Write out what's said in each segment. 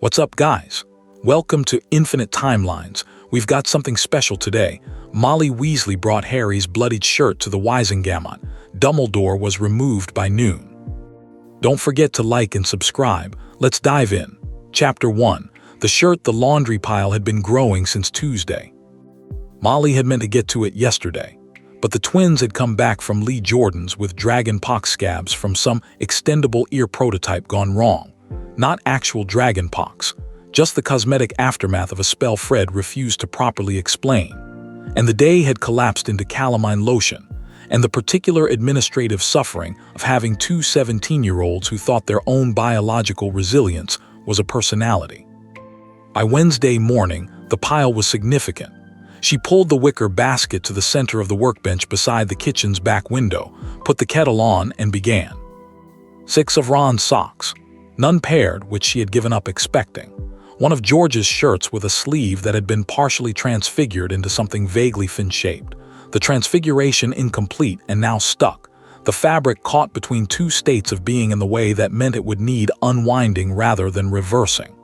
What's up, guys? Welcome to Infinite Timelines. We've got something special today. Molly Weasley brought Harry's bloodied shirt to the Wizengamot. Dumbledore was removed by noon. Don't forget to like and subscribe. Let's dive in. Chapter 1. The shirt the laundry pile had been growing since Tuesday. Molly had meant to get to it yesterday, but the twins had come back from Lee Jordan's with dragon pox scabs from some extendable ear prototype gone wrong. Not actual dragon pox, just the cosmetic aftermath of a spell Fred refused to properly explain. And the day had collapsed into calamine lotion, and the particular administrative suffering of having two 17-year-olds who thought their own biological resilience was a personality. By Wednesday morning, the pile was significant. She pulled the wicker basket to the center of the workbench beside the kitchen's back window, put the kettle on, and began. 6 of Ron's socks, none paired, which she had given up expecting. 1 of George's shirts with a sleeve that had been partially transfigured into something vaguely fin-shaped. The transfiguration incomplete and now stuck, the fabric caught between 2 states of being in the way that meant it would need unwinding rather than reversing.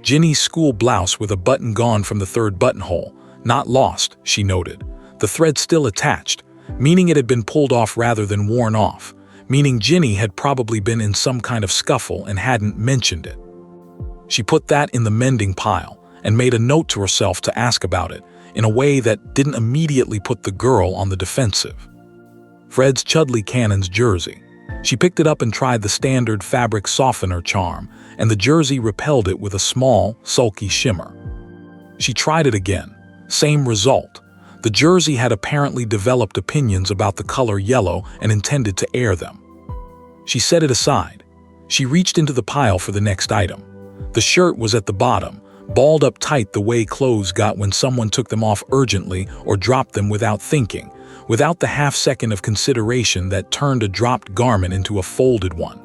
Ginny's school blouse with a button gone from the 3rd buttonhole, not lost, she noted. The thread still attached, meaning it had been pulled off rather than worn off, meaning Ginny had probably been in some kind of scuffle and hadn't mentioned it. She put that in the mending pile and made a note to herself to ask about it in a way that didn't immediately put the girl on the defensive. Fred's Chudley Cannon's jersey. She picked it up and tried the standard fabric softener charm, and the jersey repelled it with a small, sulky shimmer. She tried it again. Same result. The jersey had apparently developed opinions about the color yellow and intended to air them. She set it aside. She reached into the pile for the next item. The shirt was at the bottom, balled up tight the way clothes got when someone took them off urgently or dropped them without thinking, without the half-second of consideration that turned a dropped garment into a folded one.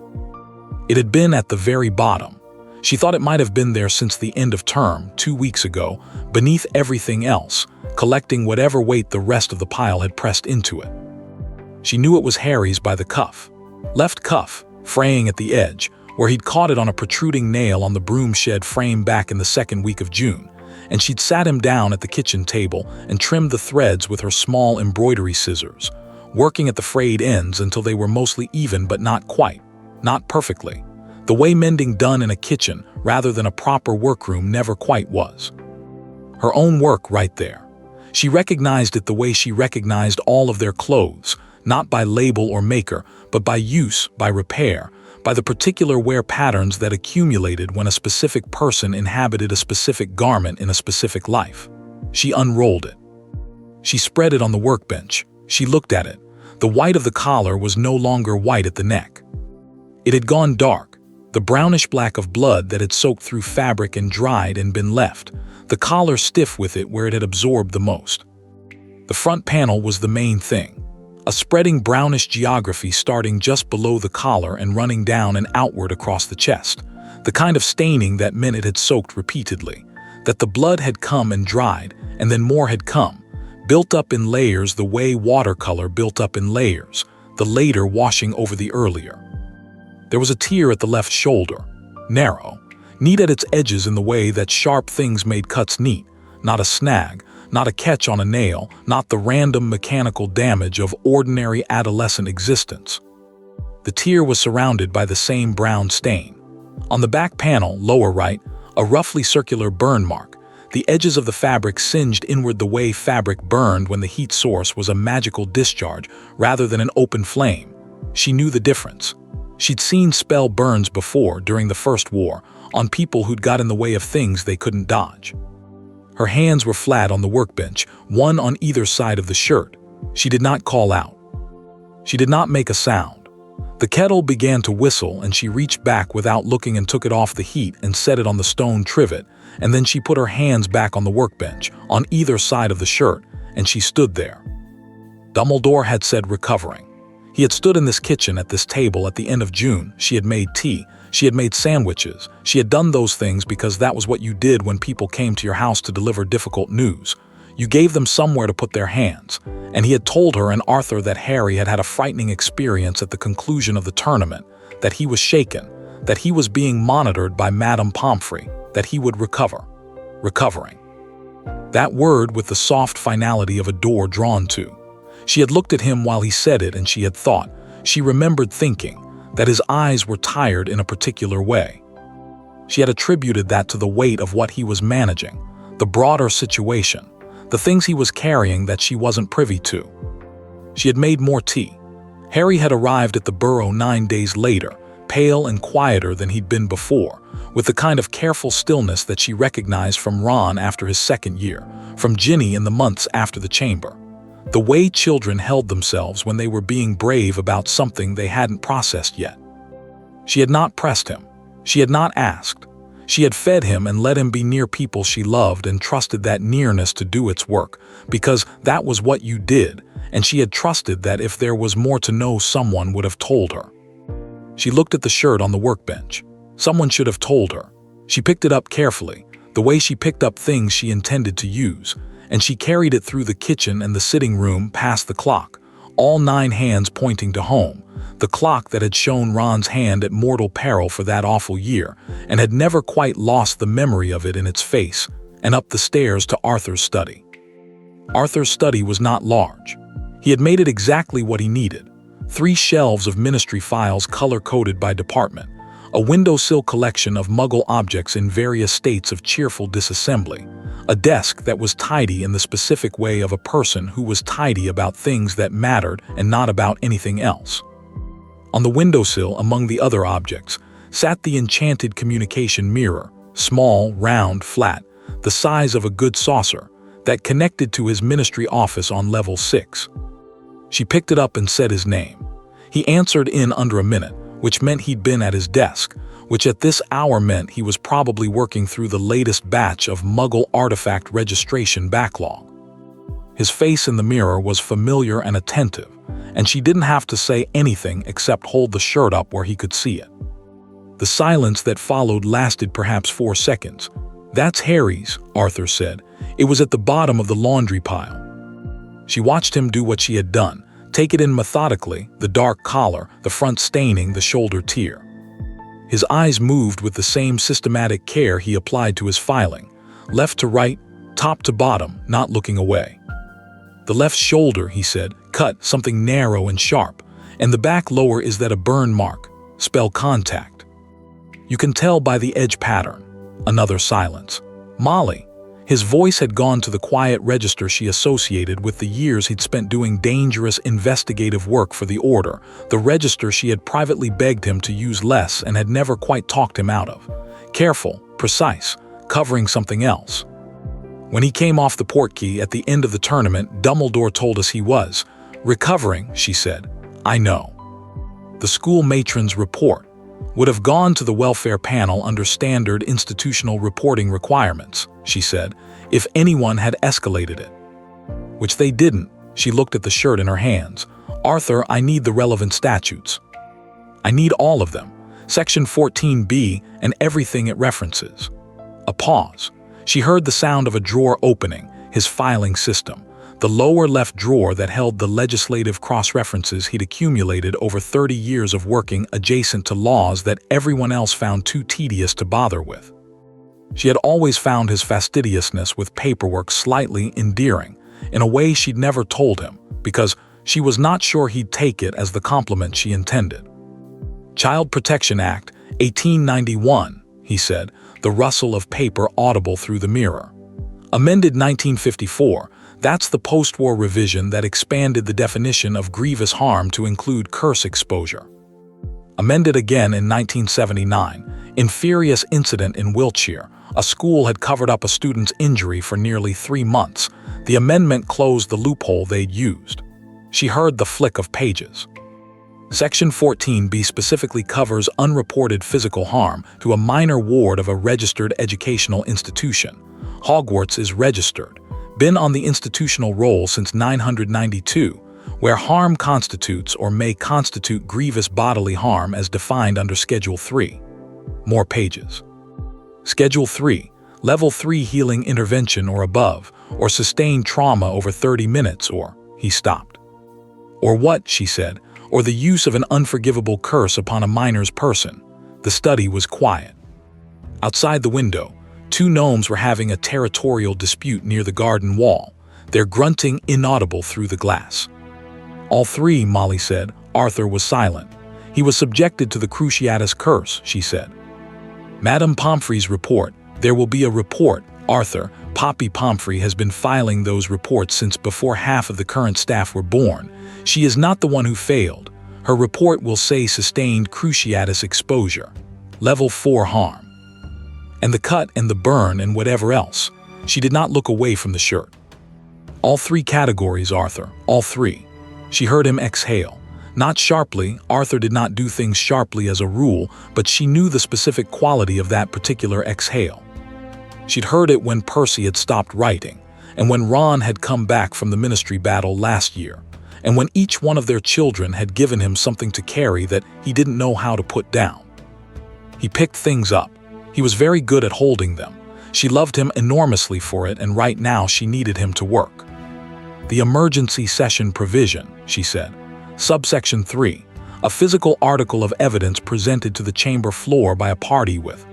It had been at the very bottom. She thought it might have been there since the end of term, 2 weeks ago, beneath everything else, collecting whatever weight the rest of the pile had pressed into it. She knew it was Harry's by the cuff. Left cuff, fraying at the edge, where he'd caught it on a protruding nail on the broom shed frame back in the 2nd week of June, and she'd sat him down at the kitchen table and trimmed the threads with her small embroidery scissors, working at the frayed ends until they were mostly even but not quite, not perfectly. The way mending done in a kitchen rather than a proper workroom never quite was. Her own work right there. She recognized it the way she recognized all of their clothes, not by label or maker, but by use, by repair, by the particular wear patterns that accumulated when a specific person inhabited a specific garment in a specific life. She unrolled it. She spread it on the workbench. She looked at it. The white of the collar was no longer white at the neck. It had gone dark, the brownish black of blood that had soaked through fabric and dried and been left, the collar stiff with it where it had absorbed the most. The front panel was the main thing. A spreading brownish geography starting just below the collar and running down and outward across the chest. The kind of staining that meant it had soaked repeatedly, that the blood had come and dried, and then more had come, built up in layers the way watercolor built up in layers, the later washing over the earlier. There was a tear at the left shoulder, narrow, neat at its edges in the way that sharp things made cuts neat, not a snag, not a catch on a nail, not the random mechanical damage of ordinary adolescent existence. The tear was surrounded by the same brown stain. On the back panel, lower right, a roughly circular burn mark, the edges of the fabric singed inward the way fabric burned when the heat source was a magical discharge rather than an open flame. She knew the difference. She'd seen spell burns before during the First War on people who'd got in the way of things they couldn't dodge. Her hands were flat on the workbench, one on either side of the shirt. She did not call out. She did not make a sound. The kettle began to whistle and she reached back without looking and took it off the heat and set it on the stone trivet, and then she put her hands back on the workbench, on either side of the shirt, and she stood there. Dumbledore had said recovering. He had stood in this kitchen at this table at the end of June. She had made tea. She had made sandwiches. She had done those things because that was what you did when people came to your house to deliver difficult news. You gave them somewhere to put their hands. And he had told her and Arthur that Harry had had a frightening experience at the conclusion of the tournament, that he was shaken, that he was being monitored by Madame Pomfrey, that he would recover. Recovering. That word with the soft finality of a door drawn to. She had looked at him while he said it, and she had thought, she remembered thinking, that his eyes were tired in a particular way. She had attributed that to the weight of what he was managing, the broader situation, the things he was carrying that she wasn't privy to. She had made more tea. Harry had arrived at the burrow 9 days later, pale and quieter than he'd been before, with the kind of careful stillness that she recognized from Ron after his second year, from Ginny in the months after the chamber. The way children held themselves when they were being brave about something they hadn't processed yet. She had not pressed him. She had not asked. She had fed him and let him be near people she loved and trusted that nearness to do its work, because that was what you did, and she had trusted that if there was more to know, someone would have told her. She looked at the shirt on the workbench. Someone should have told her. She picked it up carefully, the way she picked up things she intended to use, and she carried it through the kitchen and the sitting room past the clock, all 9 hands pointing to home, the clock that had shown Ron's hand at mortal peril for that awful year, and had never quite lost the memory of it in its face, and up the stairs to Arthur's study. Arthur's study was not large. He had made it exactly what he needed. 3 shelves of ministry files color-coded by department, a windowsill collection of Muggle objects in various states of cheerful disassembly, a desk that was tidy in the specific way of a person who was tidy about things that mattered and not about anything else. On the windowsill, among the other objects, sat the enchanted communication mirror, small, round, flat, the size of a good saucer, that connected to his ministry office on level 6. She picked it up and said his name. He answered in under a minute, which meant he'd been at his desk, which at this hour meant he was probably working through the latest batch of Muggle artifact registration backlog. His face in the mirror was familiar and attentive, and she didn't have to say anything except hold the shirt up where he could see it. The silence that followed lasted perhaps 4 seconds. "That's Harry's," Arthur said. "It was at the bottom of the laundry pile." She watched him do what she had done, take it in methodically, the dark collar, the front staining, the shoulder tier. His eyes moved with the same systematic care he applied to his filing, left to right, top to bottom, not looking away. "The left shoulder," he said, "cut, something narrow and sharp, and the back lower is that a burn mark, spell contact. You can tell by the edge pattern." Another silence. "Molly." His voice had gone to the quiet register she associated with the years he'd spent doing dangerous investigative work for the Order, the register she had privately begged him to use less and had never quite talked him out of. Careful, precise, covering something else. When he came off the portkey at the end of the tournament, Dumbledore told us he was recovering, she said. "I know." The school matron's report would have gone to the welfare panel under standard institutional reporting requirements, she said, if anyone had escalated it. Which they didn't. She looked at the shirt in her hands. "Arthur, I need the relevant statutes. I need all of them. Section 14B and everything it references." A pause. She heard the sound of a drawer opening, his filing system, the lower left drawer that held the legislative cross-references he'd accumulated over 30 years of working adjacent to laws that everyone else found too tedious to bother with. She had always found his fastidiousness with paperwork slightly endearing, in a way she'd never told him, because she was not sure he'd take it as the compliment she intended. "Child Protection Act, 1891, he said, the rustle of paper audible through the mirror. "Amended 1954, that's the post-war revision that expanded the definition of grievous harm to include curse exposure. Amended again in 1979, infurious incident in Wiltshire. A school had covered up a student's injury for nearly 3 months. The amendment closed the loophole they'd used." She heard the flick of pages. Section 14B specifically covers unreported physical harm to a minor ward of a registered educational institution. Hogwarts is registered, been on the institutional roll since 992, where harm constitutes or may constitute grievous bodily harm as defined under Schedule 3. More pages. Schedule 3, Level 3 healing intervention or above, or sustained trauma over 30 minutes or, he stopped. "Or what," she said, "or the use of an unforgivable curse upon a minor's person. The study was quiet. Outside the window, two gnomes were having a territorial dispute near the garden wall, their grunting inaudible through the glass. All three, Molly said. Arthur was silent. He was subjected to the Cruciatus curse, she said. Madame Pomfrey's report. There will be a report, Arthur. Poppy Pomfrey has been filing those reports since before half of the current staff were born. She is not the one who failed. Her report will say sustained Cruciatus exposure. Level 4 harm. And the cut and the burn and whatever else. She did not look away from the shirt. All three categories, Arthur. All three. She heard him exhale. Not sharply, Arthur did not do things sharply as a rule, but she knew the specific quality of that particular exhale. She'd heard it when Percy had stopped writing, and when Ron had come back from the ministry battle last year, and when each one of their children had given him something to carry that he didn't know how to put down. He picked things up. He was very good at holding them. She loved him enormously for it, and right now she needed him to work. The emergency session provision, she said. Subsection 3. A physical article of evidence presented to the chamber floor by a party with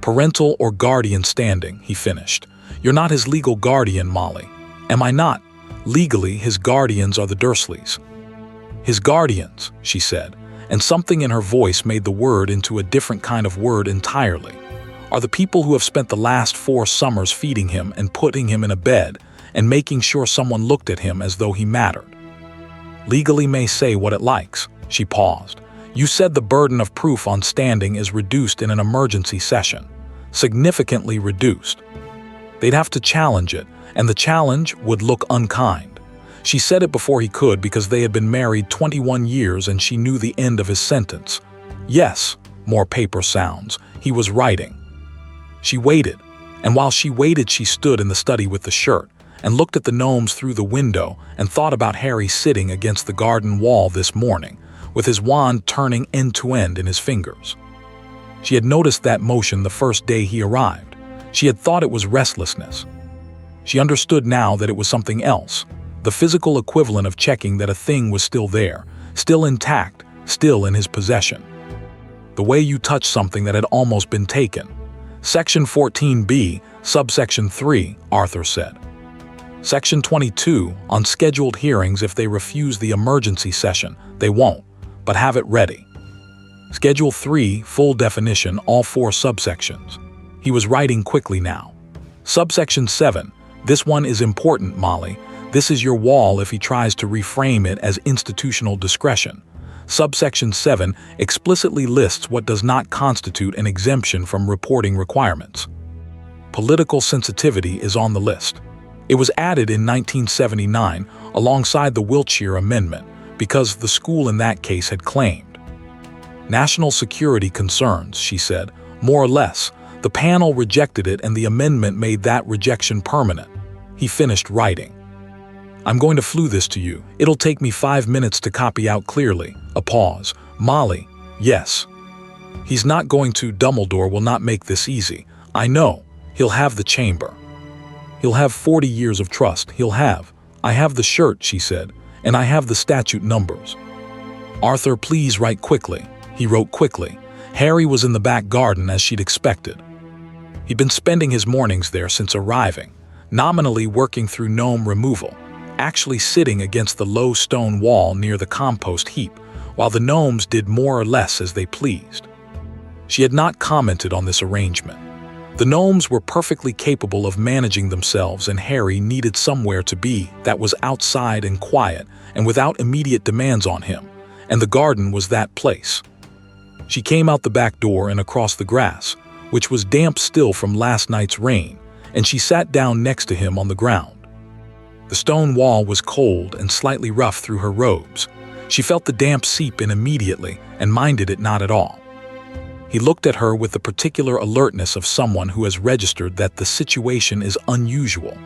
parental or guardian standing, he finished. You're not his legal guardian, Molly. Am I not? Legally, his guardians are the Dursleys. His guardians, she said, and something in her voice made the word into a different kind of word entirely, are the people who have spent the last 4 summers feeding him and putting him in a bed and making sure someone looked at him as though he mattered. Legally may say what it likes. She paused. You said the burden of proof on standing is reduced in an emergency session. Significantly reduced. They'd have to challenge it, and the challenge would look unkind. She said it before he could because they had been married 21 years and she knew the end of his sentence. Yes, more paper sounds. He was writing. She waited, and while she waited she stood in the study with the shirt and looked at the gnomes through the window and thought about Harry sitting against the garden wall this morning, with his wand turning end to end in his fingers. She had noticed that motion the first day he arrived. She had thought it was restlessness. She understood now that it was something else, the physical equivalent of checking that a thing was still there, still intact, still in his possession. The way you touch something that had almost been taken. Section 14b, subsection 3, Arthur said. Section 22, on scheduled hearings if they refuse the emergency session, they won't, but have it ready. Schedule 3, full definition, all 4 subsections. He was writing quickly now. Subsection 7, this one is important, Molly. This is your wall if he tries to reframe it as institutional discretion. Subsection 7 explicitly lists what does not constitute an exemption from reporting requirements. Political sensitivity is on the list. It was added in 1979 alongside the Wiltshire Amendment because the school in that case had claimed national security concerns, she said, more or less. The panel rejected it and the amendment made that rejection permanent. He finished writing. I'm going to flu this to you. It'll take me 5 minutes to copy out clearly. A pause. Molly, yes. He's not going to. Dumbledore will not make this easy. I know. He'll have the chamber. He'll have 40 years of trust. I have the shirt, she said, and I have the statute numbers. Arthur, please write quickly. He wrote quickly. Harry was in the back garden as she'd expected. He'd been spending his mornings there since arriving, nominally working through gnome removal, actually sitting against the low stone wall near the compost heap, while the gnomes did more or less as they pleased. She had not commented on this arrangement. The gnomes were perfectly capable of managing themselves, and Harry needed somewhere to be that was outside and quiet and without immediate demands on him, and the garden was that place. She came out the back door and across the grass, which was damp still from last night's rain, and she sat down next to him on the ground. The stone wall was cold and slightly rough through her robes. She felt the damp seep in immediately and minded it not at all. He looked at her with the particular alertness of someone who has registered that the situation is unusual.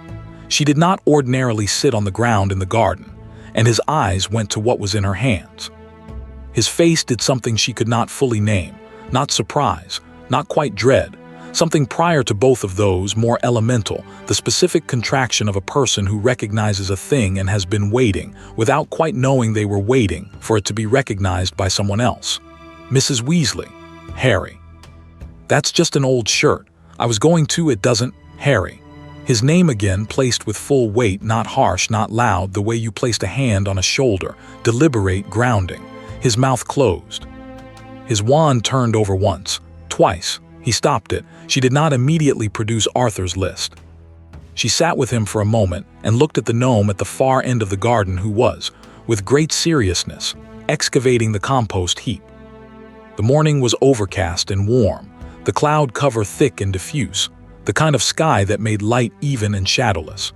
She did not ordinarily sit on the ground in the garden, and his eyes went to what was in her hands. His face did something she could not fully name, not surprise, not quite dread, something prior to both of those, more elemental, the specific contraction of a person who recognizes a thing and has been waiting, without quite knowing they were waiting, for it to be recognized by someone else. Mrs. Weasley. Harry. That's just an old shirt. I was going to, it doesn't, Harry. His name again, placed with full weight, not harsh, not loud, the way you placed a hand on a shoulder, deliberate, grounding. His mouth closed. His wand turned over once, twice. He stopped it. She did not immediately produce Arthur's list. She sat with him for a moment and looked at the gnome at the far end of the garden who was, with great seriousness, excavating the compost heap. The morning was overcast and warm, the cloud cover thick and diffuse, the kind of sky that made light even and shadowless.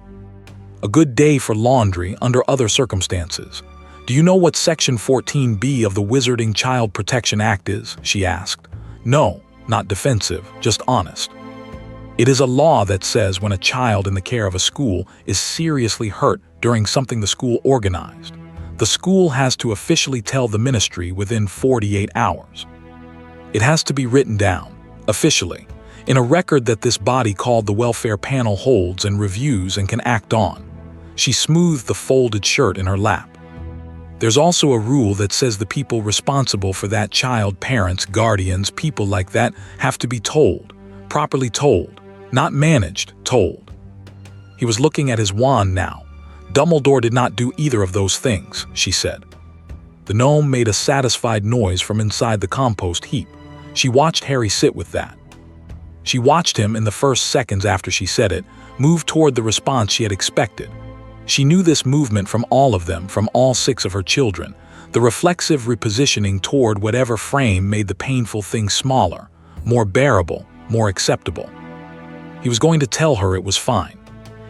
A good day for laundry under other circumstances. "Do you know what Section 14B of the Wizarding Child Protection Act is?" she asked. "No, not defensive, just honest. It is a law that says when a child in the care of a school is seriously hurt during something the school organized, the school has to officially tell the ministry within 48 hours. It has to be written down, officially, in a record that this body called the Welfare Panel holds and reviews and can act on." She smoothed the folded shirt in her lap. "There's also a rule that says the people responsible for that child, parents, guardians, people like that, have to be told, properly told, not managed, told." He was looking at his wand now. "Dumbledore did not do either of those things," she said. The gnome made a satisfied noise from inside the compost heap. She watched Harry sit with that. She watched him in the first seconds after she said it, move toward the response she had expected. She knew this movement from all of them, from all 6 of her children, the reflexive repositioning toward whatever frame made the painful thing smaller, more bearable, more acceptable. He was going to tell her it was fine.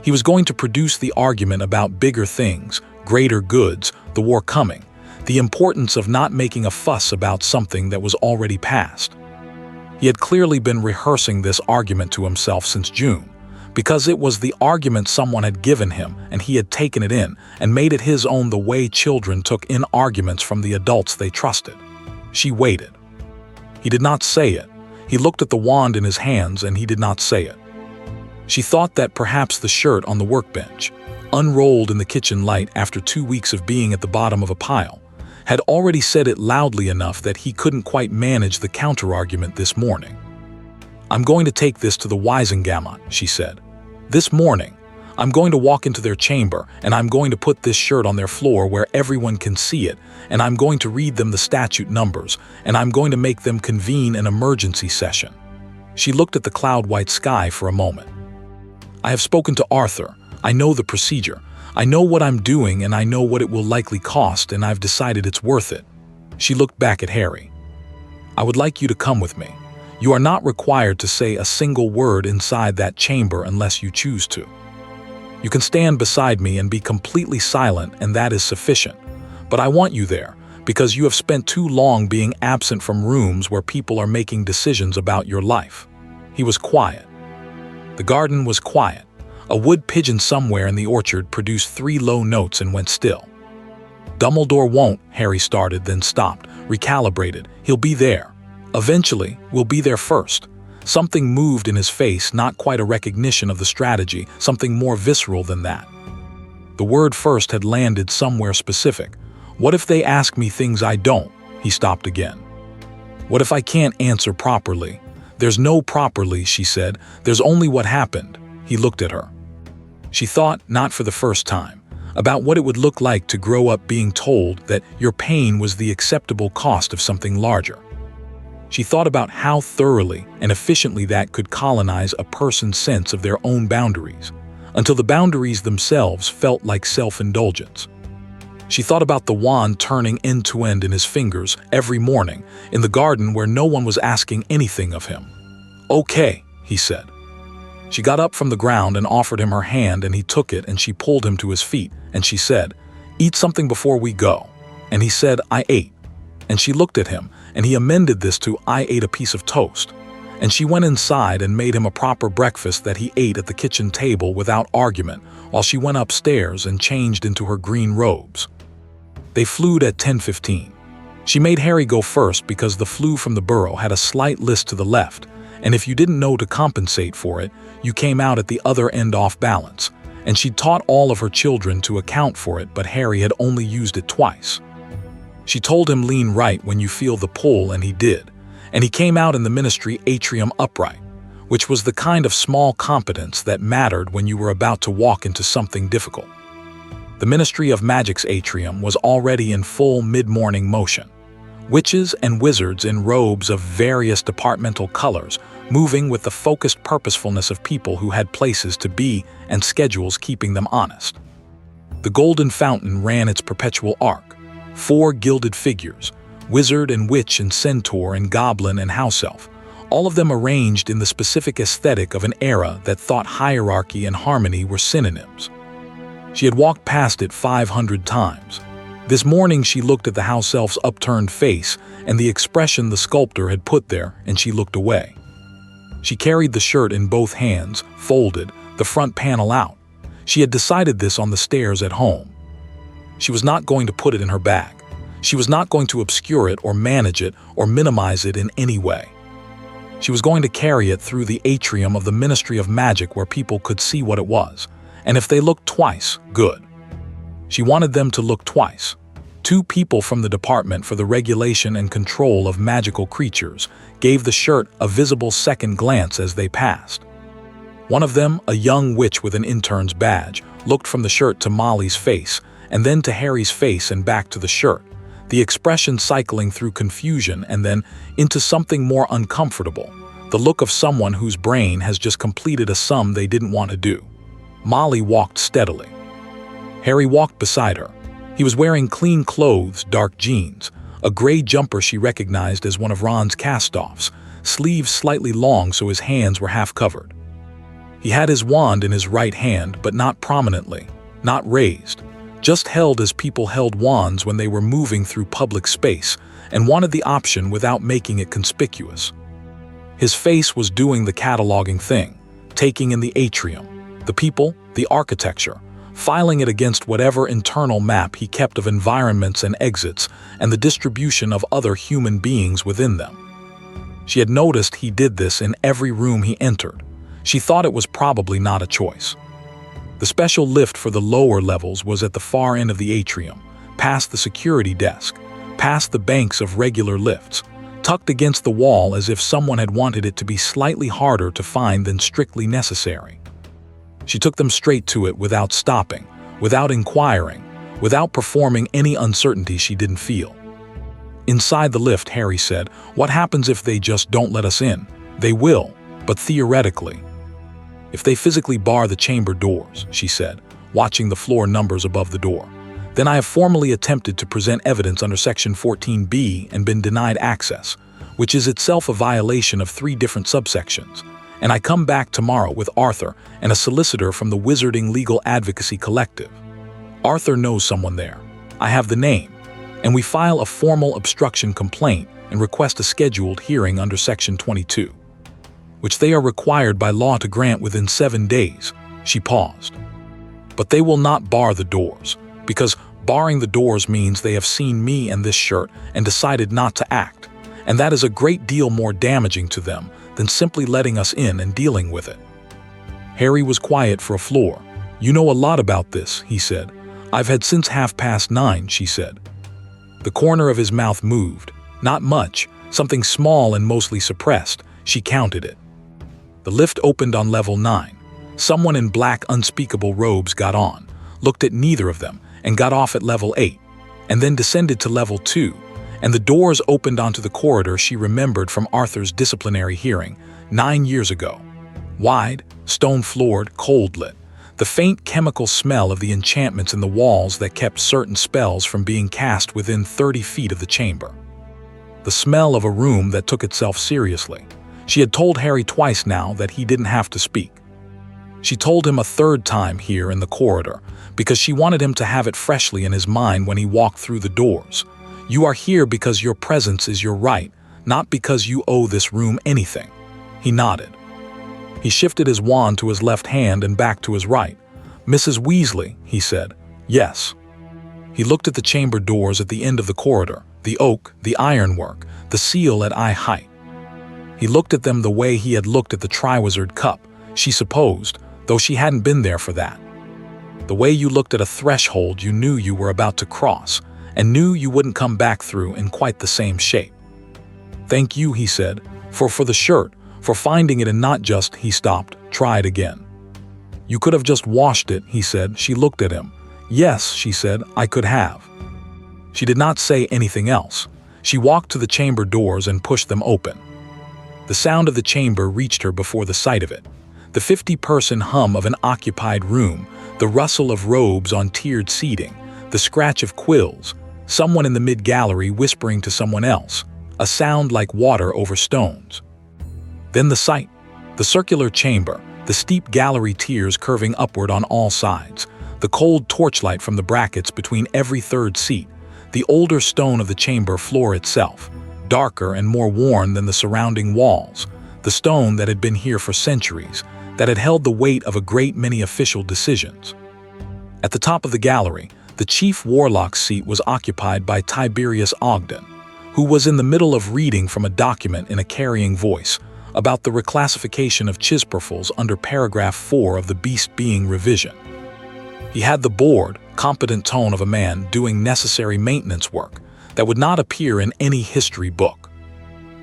He was going to produce the argument about bigger things, greater goods, the war coming, the importance of not making a fuss about something that was already past. He had clearly been rehearsing this argument to himself since June, because it was the argument someone had given him and he had taken it in and made it his own the way children took in arguments from the adults they trusted. She waited. He did not say it. He looked at the wand in his hands and he did not say it. She thought that perhaps the shirt on the workbench, unrolled in the kitchen light after 2 weeks of being at the bottom of a pile, had already said it loudly enough that he couldn't quite manage the counter-argument this morning. "I'm going to take this to the Wizengamot," she said. "This morning, I'm going to walk into their chamber and I'm going to put this shirt on their floor where everyone can see it, and I'm going to read them the statute numbers, and I'm going to make them convene an emergency session." She looked at the cloud-white sky for a moment. "I have spoken to Arthur. I know the procedure. I know what I'm doing and I know what it will likely cost, and I've decided it's worth it." She looked back at Harry. "I would like you to come with me. You are not required to say a single word inside that chamber unless you choose to. You can stand beside me and be completely silent, and that is sufficient. But I want you there, because you have spent too long being absent from rooms where people are making decisions about your life." He was quiet. The garden was quiet. A wood pigeon somewhere in the orchard produced 3 low notes and went still. "Dumbledore won't," Harry started, then stopped, recalibrated. "He'll be there. Eventually, we'll be there first." Something moved in his face, not quite a recognition of the strategy, something more visceral than that. The word first had landed somewhere specific. "What if they ask me things I don't?" He stopped again. "What if I can't answer properly?" "There's no properly," she said. "There's only what happened." He looked at her. She thought, not for the first time, about what it would look like to grow up being told that your pain was the acceptable cost of something larger. She thought about how thoroughly and efficiently that could colonize a person's sense of their own boundaries, until the boundaries themselves felt like self-indulgence. She thought about the wand turning end to end in his fingers every morning in the garden where no one was asking anything of him. "Okay," he said. She got up from the ground and offered him her hand, and he took it, and she pulled him to his feet, and she said, "Eat something before we go." And he said, "I ate." And she looked at him, and he amended this to, "I ate a piece of toast." And she went inside and made him a proper breakfast that he ate at the kitchen table without argument, while she went upstairs and changed into her green robes. They flew at 10:15. She made Harry go first because the flue from the burrow had a slight list to the left, and if you didn't know to compensate for it, you came out at the other end off balance, and she'd taught all of her children to account for it, but Harry had only used it twice. She told him lean right when you feel the pull, and he did, and he came out in the ministry atrium upright, which was the kind of small competence that mattered when you were about to walk into something difficult. The Ministry of Magic's atrium was already in full mid-morning motion. Witches and wizards in robes of various departmental colors, moving with the focused purposefulness of people who had places to be and schedules keeping them honest. The golden fountain ran its perpetual arc. 4 gilded figures, wizard and witch and centaur and goblin and house elf, all of them arranged in the specific aesthetic of an era that thought hierarchy and harmony were synonyms. She had walked past it 500 times. This morning she looked at the house elf's upturned face and the expression the sculptor had put there, and she looked away. She carried the shirt in both hands, folded, the front panel out. She had decided this on the stairs at home. She was not going to put it in her bag. She was not going to obscure it or manage it or minimize it in any way. She was going to carry it through the atrium of the Ministry of Magic where people could see what it was, and if they looked twice, good. She wanted them to look twice. 2 people from the Department for the Regulation and Control of Magical Creatures gave the shirt a visible second glance as they passed. One of them, a young witch with an intern's badge, looked from the shirt to Molly's face, and then to Harry's face and back to the shirt, the expression cycling through confusion and then into something more uncomfortable, the look of someone whose brain has just completed a sum they didn't want to do. Molly walked steadily. Harry walked beside her. He was wearing clean clothes, dark jeans, a gray jumper she recognized as one of Ron's cast-offs, sleeves slightly long so his hands were half covered. He had his wand in his right hand, but not prominently, not raised, just held as people held wands when they were moving through public space and wanted the option without making it conspicuous. His face was doing the cataloging thing, taking in the atrium, the people, the architecture, filing it against whatever internal map he kept of environments and exits and the distribution of other human beings within them. She had noticed he did this in every room he entered. She thought it was probably not a choice. The special lift for the lower levels was at the far end of the atrium, past the security desk, past the banks of regular lifts, tucked against the wall as if someone had wanted it to be slightly harder to find than strictly necessary. She took them straight to it without stopping, without inquiring, without performing any uncertainty she didn't feel. Inside the lift, Harry said, "What happens if they just don't let us in? They will, but theoretically." "If they physically bar the chamber doors," she said, watching the floor numbers above the door, "then I have formally attempted to present evidence under Section 14B and been denied access, which is itself a violation of 3 different subsections. And I come back tomorrow with Arthur and a solicitor from the Wizarding Legal Advocacy Collective. Arthur knows someone there. I have the name. And we file a formal obstruction complaint and request a scheduled hearing under Section 22, which they are required by law to grant within 7 days." She paused. "But they will not bar the doors, because barring the doors means they have seen me and this shirt and decided not to act, and that is a great deal more damaging to them than simply letting us in and dealing with it." Harry was quiet for a floor. "You know a lot about this," he said. "I've had since 9:30, she said. The corner of his mouth moved. Not much, something small and mostly suppressed. She counted it. The lift opened on level 9. Someone in black unspeakable robes got on, looked at neither of them, and got off at level 8, and then descended to level 2, and the doors opened onto the corridor she remembered from Arthur's disciplinary hearing 9 years ago. Wide, stone-floored, cold-lit, the faint chemical smell of the enchantments in the walls that kept certain spells from being cast within 30 feet of the chamber. The smell of a room that took itself seriously. She had told Harry twice now that he didn't have to speak. She told him a 3rd time here in the corridor, because she wanted him to have it freshly in his mind when he walked through the doors. "You are here because your presence is your right, not because you owe this room anything." He nodded. He shifted his wand to his left hand and back to his right. "Mrs. Weasley," he said. "Yes." He looked at the chamber doors at the end of the corridor, the oak, the ironwork, the seal at eye height. He looked at them the way he had looked at the Triwizard Cup, she supposed, though she hadn't been there for that. The way you looked at a threshold you knew you were about to cross, and knew you wouldn't come back through in quite the same shape. "Thank you," he said, for the shirt, for finding it and not just," he stopped, "tried again." "You could have just washed it," he said. She looked at him. "Yes," she said, "I could have." She did not say anything else. She walked to the chamber doors and pushed them open. The sound of the chamber reached her before the sight of it. The 50-person hum of an occupied room, the rustle of robes on tiered seating, the scratch of quills, someone in the mid-gallery whispering to someone else, a sound like water over stones. Then the sight, the circular chamber, the steep gallery tiers curving upward on all sides, the cold torchlight from the brackets between every third seat, the older stone of the chamber floor itself, darker and more worn than the surrounding walls, the stone that had been here for centuries, that had held the weight of a great many official decisions. At the top of the gallery, the chief warlock's seat was occupied by Tiberius Ogden, who was in the middle of reading from a document in a carrying voice about the reclassification of Chisperfels under paragraph 4 of the Beast Being revision. He had the bored, competent tone of a man doing necessary maintenance work that would not appear in any history book.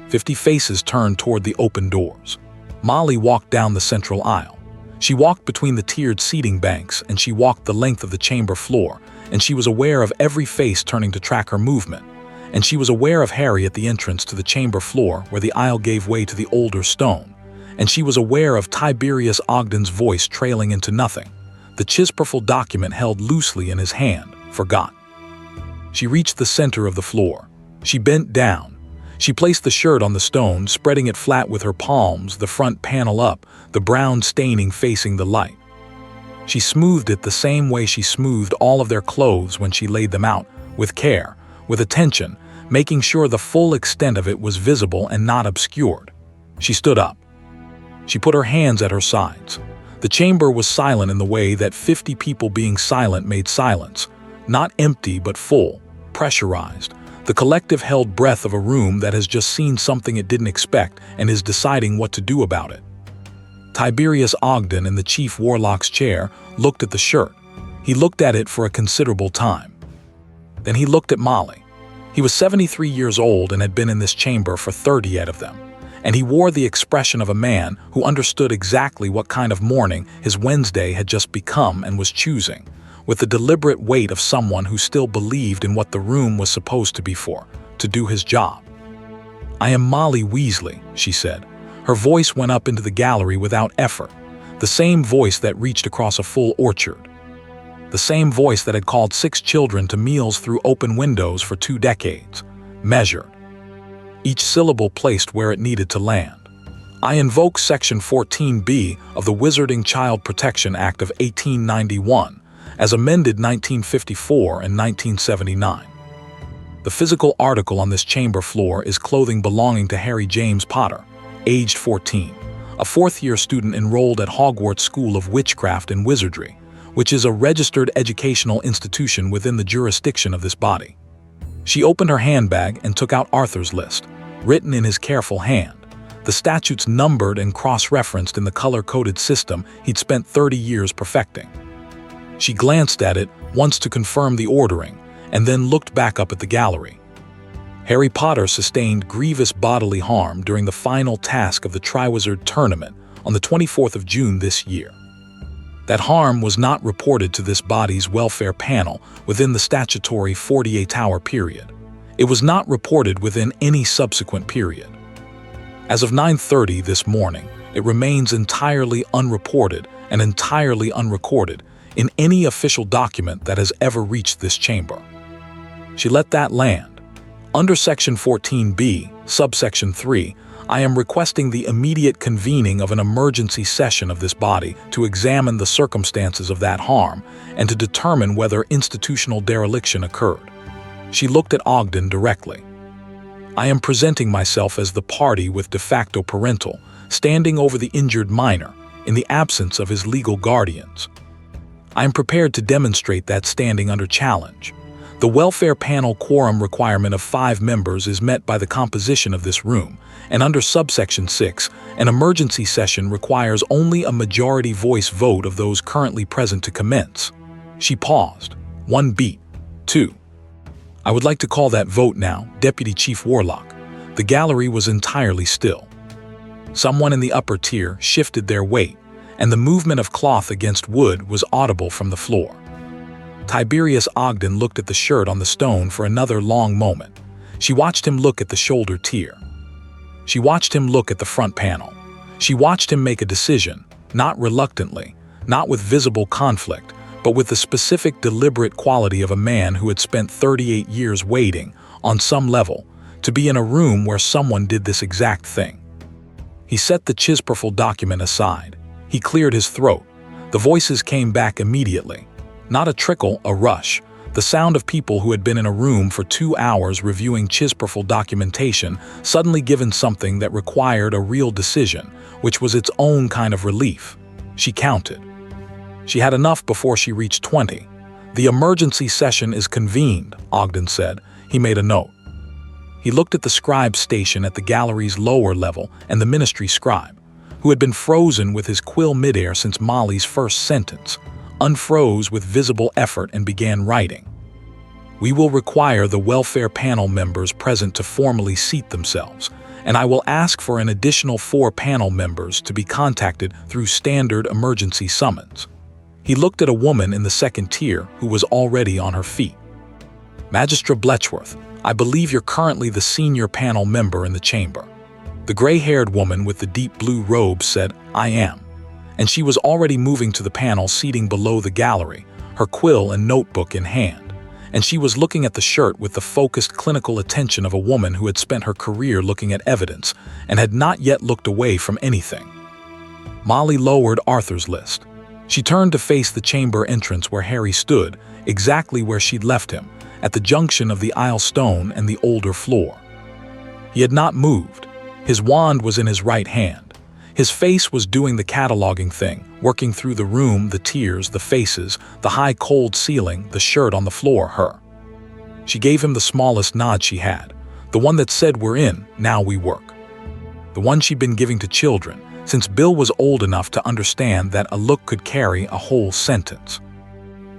50 faces turned toward the open doors. Molly walked down the central aisle. She walked between the tiered seating banks, and she walked the length of the chamber floor, and she was aware of every face turning to track her movement, and she was aware of Harry at the entrance to the chamber floor where the aisle gave way to the older stone, and she was aware of Tiberius Ogden's voice trailing into nothing, the Chisperfel document held loosely in his hand, forgot. She reached the center of the floor. She bent down. She placed the shirt on the stone, spreading it flat with her palms, the front panel up, the brown staining facing the light. She smoothed it the same way she smoothed all of their clothes when she laid them out, with care, with attention, making sure the full extent of it was visible and not obscured. She stood up. She put her hands at her sides. The chamber was silent in the way that 50 people being silent made silence, not empty but full, pressurized, the collective held breath of a room that has just seen something it didn't expect and is deciding what to do about it. Tiberius Ogden, in the chief warlock's chair, looked at the shirt. He looked at it for a considerable time. Then he looked at Molly. He was 73 years old and had been in this chamber for 30 out of them, and he wore the expression of a man who understood exactly what kind of morning his Wednesday had just become and was choosing, with the deliberate weight of someone who still believed in what the room was supposed to be for, to do his job. "I am Molly Weasley," she said. Her voice went up into the gallery without effort, the same voice that reached across a full orchard. The same voice that had called 6 children to meals through open windows for 2 decades, measured. Each syllable placed where it needed to land. "I invoke Section 14B of the Wizarding Child Protection Act of 1891, as amended 1954 and 1979. The physical article on this chamber floor is clothing belonging to Harry James Potter, aged 14, a 4th-year student enrolled at Hogwarts School of Witchcraft and Wizardry, which is a registered educational institution within the jurisdiction of this body." She opened her handbag and took out Arthur's list, written in his careful hand, the statutes numbered and cross-referenced in the color-coded system he'd spent 30 years perfecting. She glanced at it once to confirm the ordering, and then looked back up at the gallery. Harry Potter sustained grievous bodily harm during the final task of the Triwizard Tournament on the 24th of June this year. That harm was not reported to this body's welfare panel within the statutory 48-hour period. It was not reported within any subsequent period. As of 9:30 this morning, it remains entirely unreported and entirely unrecorded in any official document that has ever reached this chamber. She let that land. Under Section 14B, subsection 3, I am requesting the immediate convening of an emergency session of this body to examine the circumstances of that harm and to determine whether institutional dereliction occurred. She looked at Ogden directly. I am presenting myself as the party with de facto parental, standing over the injured minor, in the absence of his legal guardians. I am prepared to demonstrate that standing under challenge. The welfare panel quorum requirement of 5 members is met by the composition of this room, and under subsection 6, an emergency session requires only a majority voice vote of those currently present to commence. She paused. 1 beat. 2. I would like to call that vote now, Deputy Chief Warlock. The gallery was entirely still. Someone in the upper tier shifted their weight, and the movement of cloth against wood was audible from the floor. Tiberius Ogden looked at the shirt on the stone for another long moment. She watched him look at the shoulder tier. She watched him look at the front panel. She watched him make a decision, not reluctantly, not with visible conflict, but with the specific, deliberate quality of a man who had spent 38 years waiting, on some level, to be in a room where someone did this exact thing. He set the Chisperful document aside. He cleared his throat. The voices came back immediately. Not a trickle, a rush. The sound of people who had been in a room for 2 hours reviewing Chisperful documentation suddenly given something that required a real decision, which was its own kind of relief. She counted. She had enough before she reached 20. "The emergency session is convened," Ogden said. He made a note. He looked at the scribe station at the gallery's lower level and the ministry scribe, who had been frozen with his quill midair since Molly's first sentence, unfroze with visible effort and began writing. "We will require the welfare panel members present to formally seat themselves, and I will ask for an additional 4 panel members to be contacted through standard emergency summons." He looked at a woman in the second tier who was already on her feet. "Magistra Bletchworth, I believe you're currently the senior panel member in the chamber." The gray-haired woman with the deep blue robe said, "I am." And she was already moving to the panel seating below the gallery, her quill and notebook in hand. And she was looking at the shirt with the focused clinical attention of a woman who had spent her career looking at evidence and had not yet looked away from anything. Molly lowered Arthur's list. She turned to face the chamber entrance where Harry stood, exactly where she'd left him, at the junction of the aisle stone and the older floor. He had not moved. His wand was in his right hand. His face was doing the cataloging thing, working through the room, the tiers, the faces, the high cold ceiling, the shirt on the floor, her. She gave him the smallest nod she had, the one that said, "We're in, now we work." The one she'd been giving to children, since Bill was old enough to understand that a look could carry a whole sentence.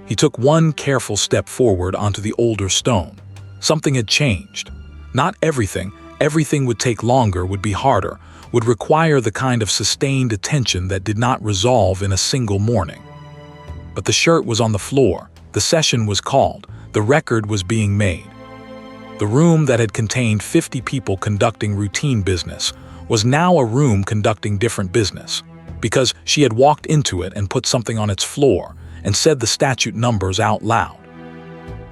He took one careful step forward onto the older stone. Something had changed. Not everything. Everything would take longer, would be harder, would require the kind of sustained attention that did not resolve in a single morning. But the shirt was on the floor. The session was called. The record was being made. The room that had contained 50 people conducting routine business was now a room conducting different business, because she had walked into it and put something on its floor and said the statute numbers out loud.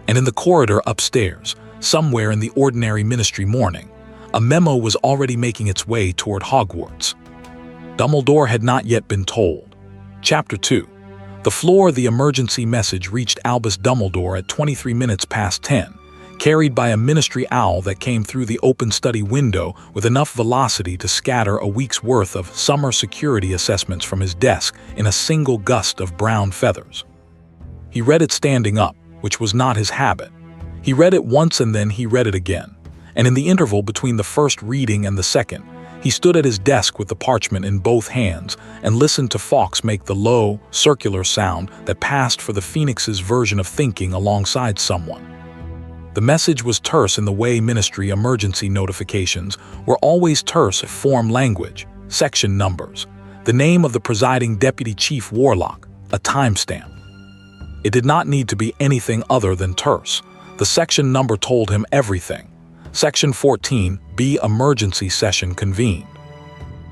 And in the corridor upstairs, somewhere in the ordinary ministry morning, a memo was already making its way toward Hogwarts. Dumbledore had not yet been told. Chapter 2. The floor. The emergency message reached Albus Dumbledore at 23 minutes past 10, carried by a ministry owl that came through the open study window with enough velocity to scatter a week's worth of summer security assessments from his desk in a single gust of brown feathers. He read it standing up, which was not his habit. He read it once and then he read it again. And in the interval between the first reading and the second, he stood at his desk with the parchment in both hands and listened to Fawkes make the low, circular sound that passed for the Phoenix's version of thinking alongside someone. The message was terse in the way ministry emergency notifications were always terse. Form language, section numbers, the name of the presiding deputy chief warlock, a timestamp. It did not need to be anything other than terse. The section number told him everything. Section 14, B, emergency session convened.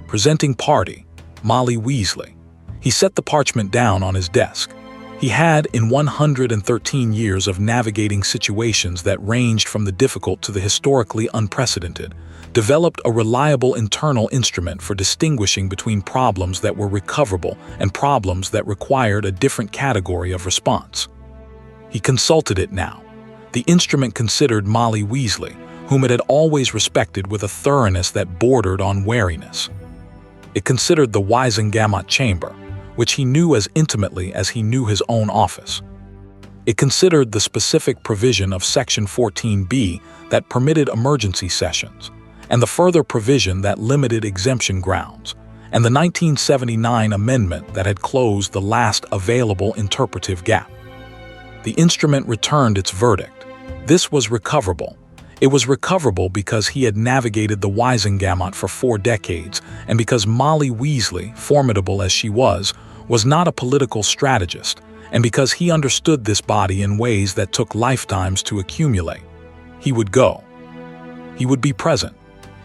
Presenting party, Molly Weasley. He set the parchment down on his desk. He had, in 113 years of navigating situations that ranged from the difficult to the historically unprecedented, developed a reliable internal instrument for distinguishing between problems that were recoverable and problems that required a different category of response. He consulted it now. The instrument considered Molly Weasley, whom it had always respected with a thoroughness that bordered on wariness. It considered the Wizengamot chamber, which he knew as intimately as he knew his own office. It considered the specific provision of Section 14B that permitted emergency sessions, and the further provision that limited exemption grounds, and the 1979 amendment that had closed the last available interpretive gap. The instrument returned its verdict. This was recoverable. It was recoverable because he had navigated the Wizengamot for 4 decades, and because Molly Weasley, formidable as she was not a political strategist, and because he understood this body in ways that took lifetimes to accumulate. He would go. He would be present.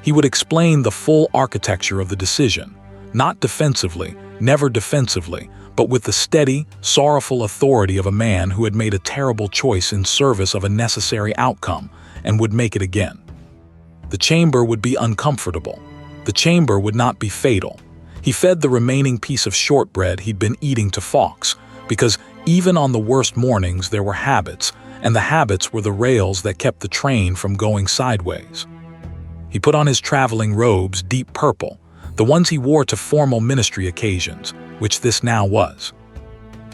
He would explain the full architecture of the decision, not defensively, never defensively, but with the steady, sorrowful authority of a man who had made a terrible choice in service of a necessary outcome and would make it again. The chamber would be uncomfortable. The chamber would not be fatal. He fed the remaining piece of shortbread he'd been eating to Fawkes, because even on the worst mornings there were habits, and the habits were the rails that kept the train from going sideways. He put on his traveling robes, deep purple, the ones he wore to formal ministry occasions, which this now was.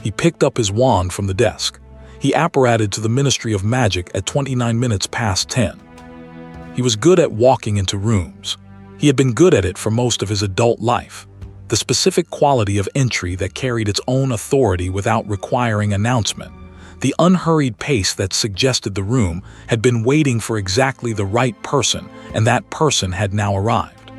He picked up his wand from the desk. He apparated to the Ministry of Magic at 29 minutes past 10. He was good at walking into rooms. He had been good at it for most of his adult life. The specific quality of entry that carried its own authority without requiring announcement. The unhurried pace that suggested the room had been waiting for exactly the right person, and that person had now arrived.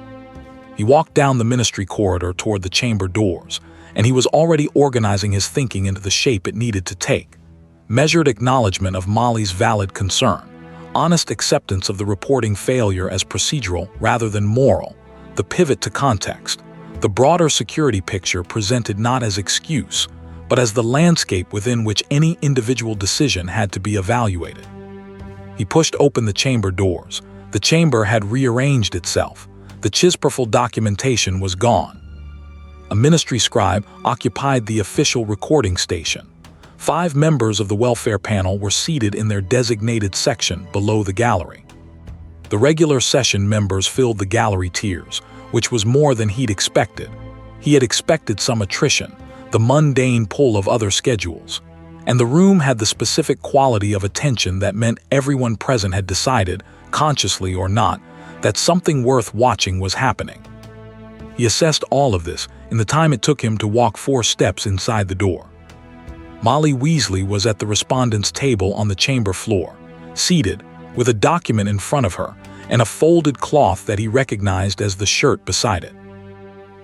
He walked down the ministry corridor toward the chamber doors, and he was already organizing his thinking into the shape it needed to take. Measured acknowledgement of Molly's valid concern, honest acceptance of the reporting failure as procedural rather than moral, the pivot to context, the broader security picture presented not as excuse, but as the landscape within which any individual decision had to be evaluated. He pushed open the chamber doors. The chamber had rearranged itself. The chisperful documentation was gone. A ministry scribe occupied the official recording station. 5 members of the welfare panel were seated in their designated section below the gallery. The regular session members filled the gallery tiers, which was more than he'd expected. He had expected some attrition, the mundane pull of other schedules. And the room had the specific quality of attention that meant everyone present had decided, consciously or not, that something worth watching was happening. He assessed all of this in the time it took him to walk 4 steps inside the door. Molly Weasley was at the respondents' table on the chamber floor, seated, with a document in front of her, and a folded cloth that he recognized as the shirt beside it.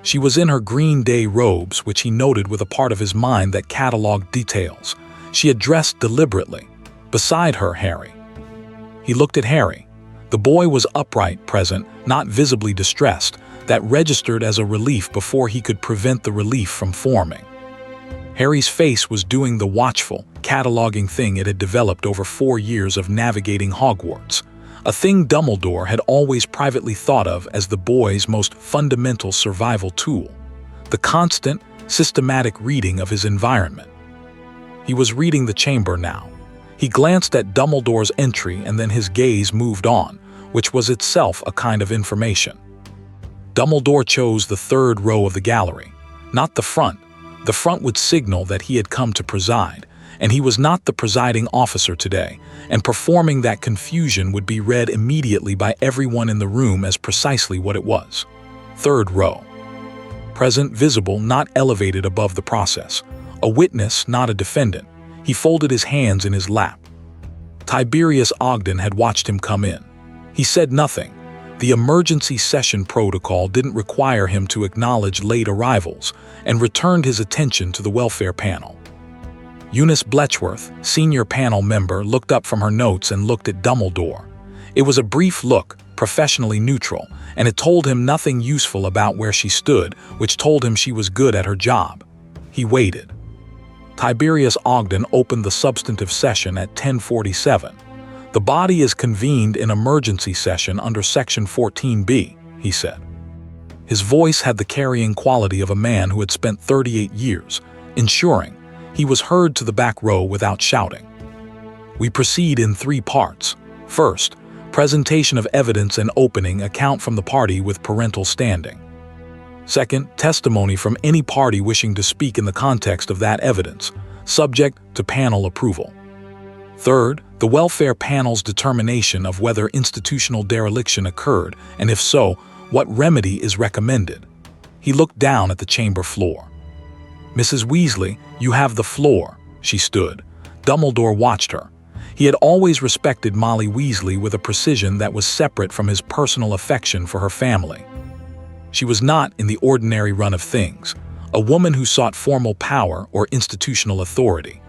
She was in her Green Day robes, which he noted with a part of his mind that cataloged details. She had dressed deliberately. Beside her, Harry. He looked at Harry. The boy was upright, present, not visibly distressed. That registered as a relief before he could prevent the relief from forming. Harry's face was doing the watchful, cataloging thing it had developed over 4 years of navigating Hogwarts. A thing Dumbledore had always privately thought of as the boy's most fundamental survival tool. The constant, systematic reading of his environment. He was reading the chamber now. He glanced at Dumbledore's entry and then his gaze moved on, which was itself a kind of information. Dumbledore chose the 3rd row of the gallery, not the front. The front would signal that he had come to preside, and he was not the presiding officer today, and performing that confusion would be read immediately by everyone in the room as precisely what it was. 3rd row. Present, visible, not elevated above the process. A witness, not a defendant. He folded his hands in his lap. Tiberius Ogden had watched him come in. He said nothing. The emergency session protocol didn't require him to acknowledge late arrivals, and returned his attention to the welfare panel. Eunice Bletchworth, senior panel member, looked up from her notes and looked at Dumbledore. It was a brief look, professionally neutral, and it told him nothing useful about where she stood, which told him she was good at her job. He waited. Tiberius Ogden opened the substantive session at 10:47. The body is convened in emergency session under Section 14B, he said. His voice had the carrying quality of a man who had spent 38 years, ensuring he was heard to the back row without shouting. We proceed in 3 parts. First, presentation of evidence and opening account from the party with parental standing. Second, testimony from any party wishing to speak in the context of that evidence, subject to panel approval. Third, the welfare panel's determination of whether institutional dereliction occurred, and if so, what remedy is recommended. He looked down at the chamber floor. Mrs. Weasley, you have the floor. She stood. Dumbledore watched her. He had always respected Molly Weasley with a precision that was separate from his personal affection for her family. She was not in the ordinary run of things, a woman who sought formal power or institutional authority.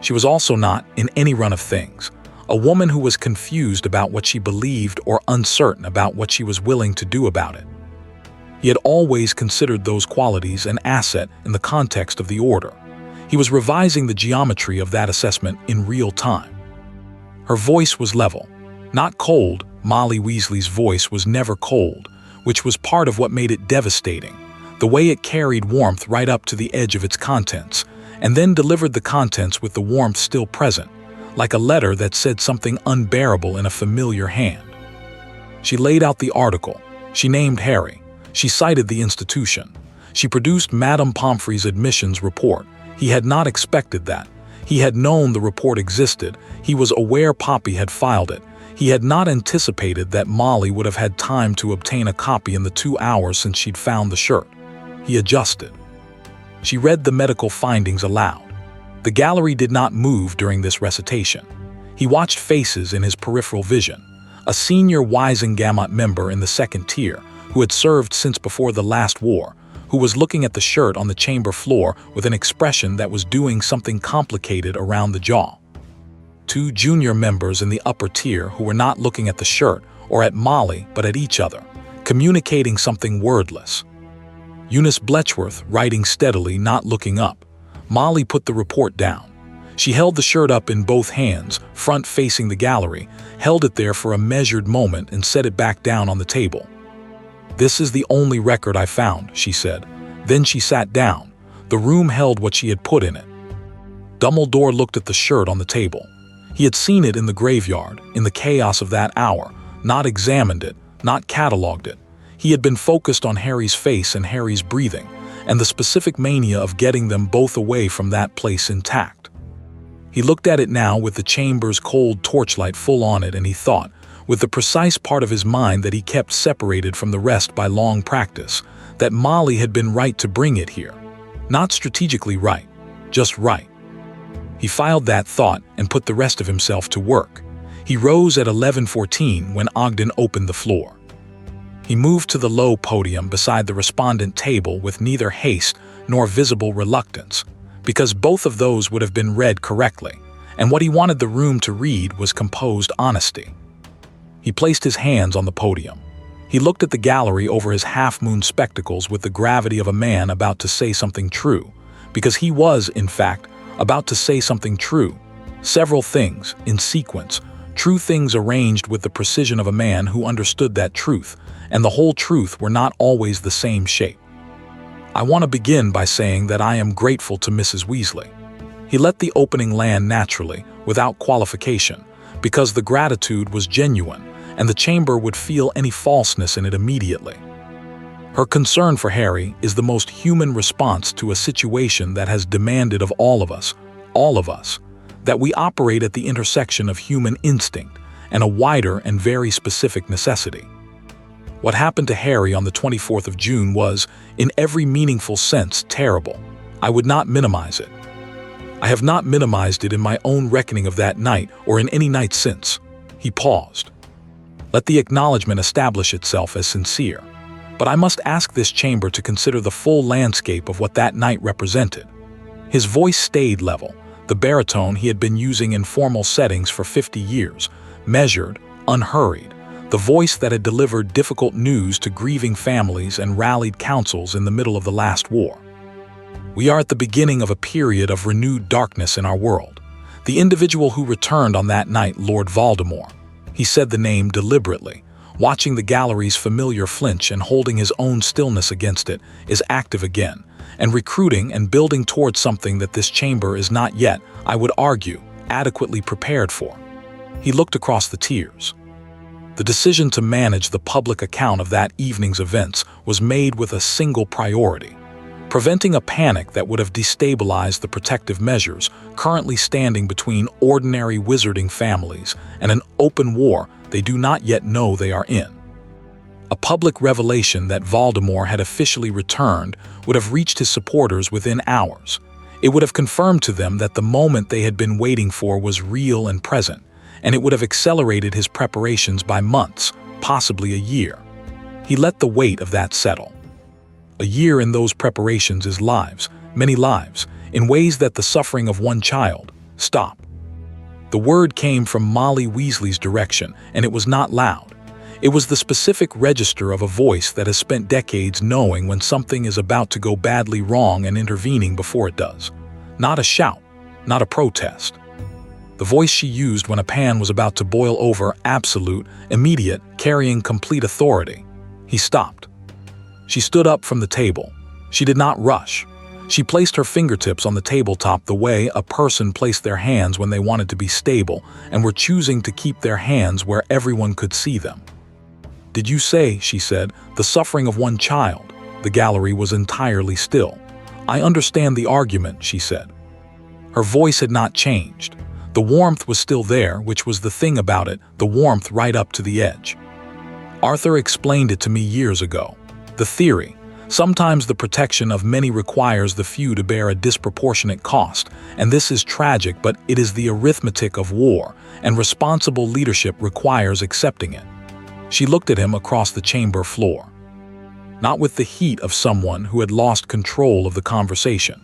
She was also not in any run of things, a woman who was confused about what she believed or uncertain about what she was willing to do about it. He had always considered those qualities an asset in the context of the Order. He was revising the geometry of that assessment in real time. Her voice was level, not cold. Molly Weasley's voice was never cold, which was part of what made it devastating, the way it carried warmth right up to the edge of its contents, and then delivered the contents with the warmth still present, like a letter that said something unbearable in a familiar hand. She laid out the article. She named Harry. She cited the institution. She produced Madame Pomfrey's admissions report. He had not expected that. He had known the report existed. He was aware Poppy had filed it. He had not anticipated that Molly would have had time to obtain a copy in the 2 hours since she'd found the shirt. He adjusted. She read the medical findings aloud. The gallery did not move during this recitation. He watched faces in his peripheral vision. A senior Wizengamot member in the second tier, who had served since before the last war, who was looking at the shirt on the chamber floor with an expression that was doing something complicated around the jaw. 2 junior members in the upper tier who were not looking at the shirt or at Molly but at each other, communicating something wordless. Eunice Bletchworth writing steadily, not looking up. Molly put the report down. She held the shirt up in both hands, front facing the gallery, held it there for a measured moment and set it back down on the table. "This is the only record I found," she said. Then she sat down. The room held what she had put in it. Dumbledore looked at the shirt on the table. He had seen it in the graveyard, in the chaos of that hour, not examined it, not catalogued it. He had been focused on Harry's face and Harry's breathing, and the specific mania of getting them both away from that place intact. He looked at it now with the chamber's cold torchlight full on it, and he thought, with the precise part of his mind that he kept separated from the rest by long practice, that Molly had been right to bring it here. Not strategically right, just right. He filed that thought and put the rest of himself to work. He rose at 11:14 when Ogden opened the floor. He moved to the low podium beside the respondent table with neither haste nor visible reluctance, because both of those would have been read correctly, and what he wanted the room to read was composed honesty. He placed his hands on the podium. He looked at the gallery over his half-moon spectacles with the gravity of a man about to say something true, because he was, in fact, about to say something true. Several things, in sequence, true things arranged with the precision of a man who understood that truth, and the whole truth were not always the same shape. "I want to begin by saying that I am grateful to Mrs. Weasley." He let the opening land naturally, without qualification, because the gratitude was genuine, and the chamber would feel any falseness in it immediately. Her concern for Harry is the most human response to a situation that has demanded of all of us, that we operate at the intersection of human instinct and a wider and very specific necessity. What happened to Harry on the 24th of June was, in every meaningful sense, terrible. I would not minimize it. I have not minimized it in my own reckoning of that night or in any night since. He paused. Let the acknowledgement establish itself as sincere. But I must ask this chamber to consider the full landscape of what that night represented. His voice stayed level, the baritone he had been using in formal settings for 50 years, measured, unhurried, the voice that had delivered difficult news to grieving families and rallied councils in the middle of the last war. We are at the beginning of a period of renewed darkness in our world. The individual who returned on that night, Lord Voldemort, he said the name deliberately, watching the gallery's familiar flinch and holding his own stillness against it, is active again, and recruiting and building towards something that this chamber is not yet, I would argue, adequately prepared for. He looked across the tiers. The decision to manage the public account of that evening's events was made with a single priority: preventing a panic that would have destabilized the protective measures currently standing between ordinary wizarding families and an open war they do not yet know they are in. A public revelation that Voldemort had officially returned would have reached his supporters within hours. It would have confirmed to them that the moment they had been waiting for was real and present, and it would have accelerated his preparations by months, possibly a year. He let the weight of that settle. A year in those preparations is lives, many lives, in ways that the suffering of one child. Stop. The word came from Molly Weasley's direction, and it was not loud. It was the specific register of a voice that has spent decades knowing when something is about to go badly wrong and intervening before it does. Not a shout, not a protest. The voice she used when a pan was about to boil over, absolute, immediate, carrying complete authority. He stopped. She stood up from the table. She did not rush. She placed her fingertips on the tabletop the way a person placed their hands when they wanted to be stable and were choosing to keep their hands where everyone could see them. "Did you say," she said, "the suffering of one child?" The gallery was entirely still. "I understand the argument," she said. Her voice had not changed. The warmth was still there, which was the thing about it, the warmth right up to the edge. "Arthur explained it to me years ago. The theory. Sometimes the protection of many requires the few to bear a disproportionate cost, and this is tragic, but it is the arithmetic of war, and responsible leadership requires accepting it." She looked at him across the chamber floor. Not with the heat of someone who had lost control of the conversation,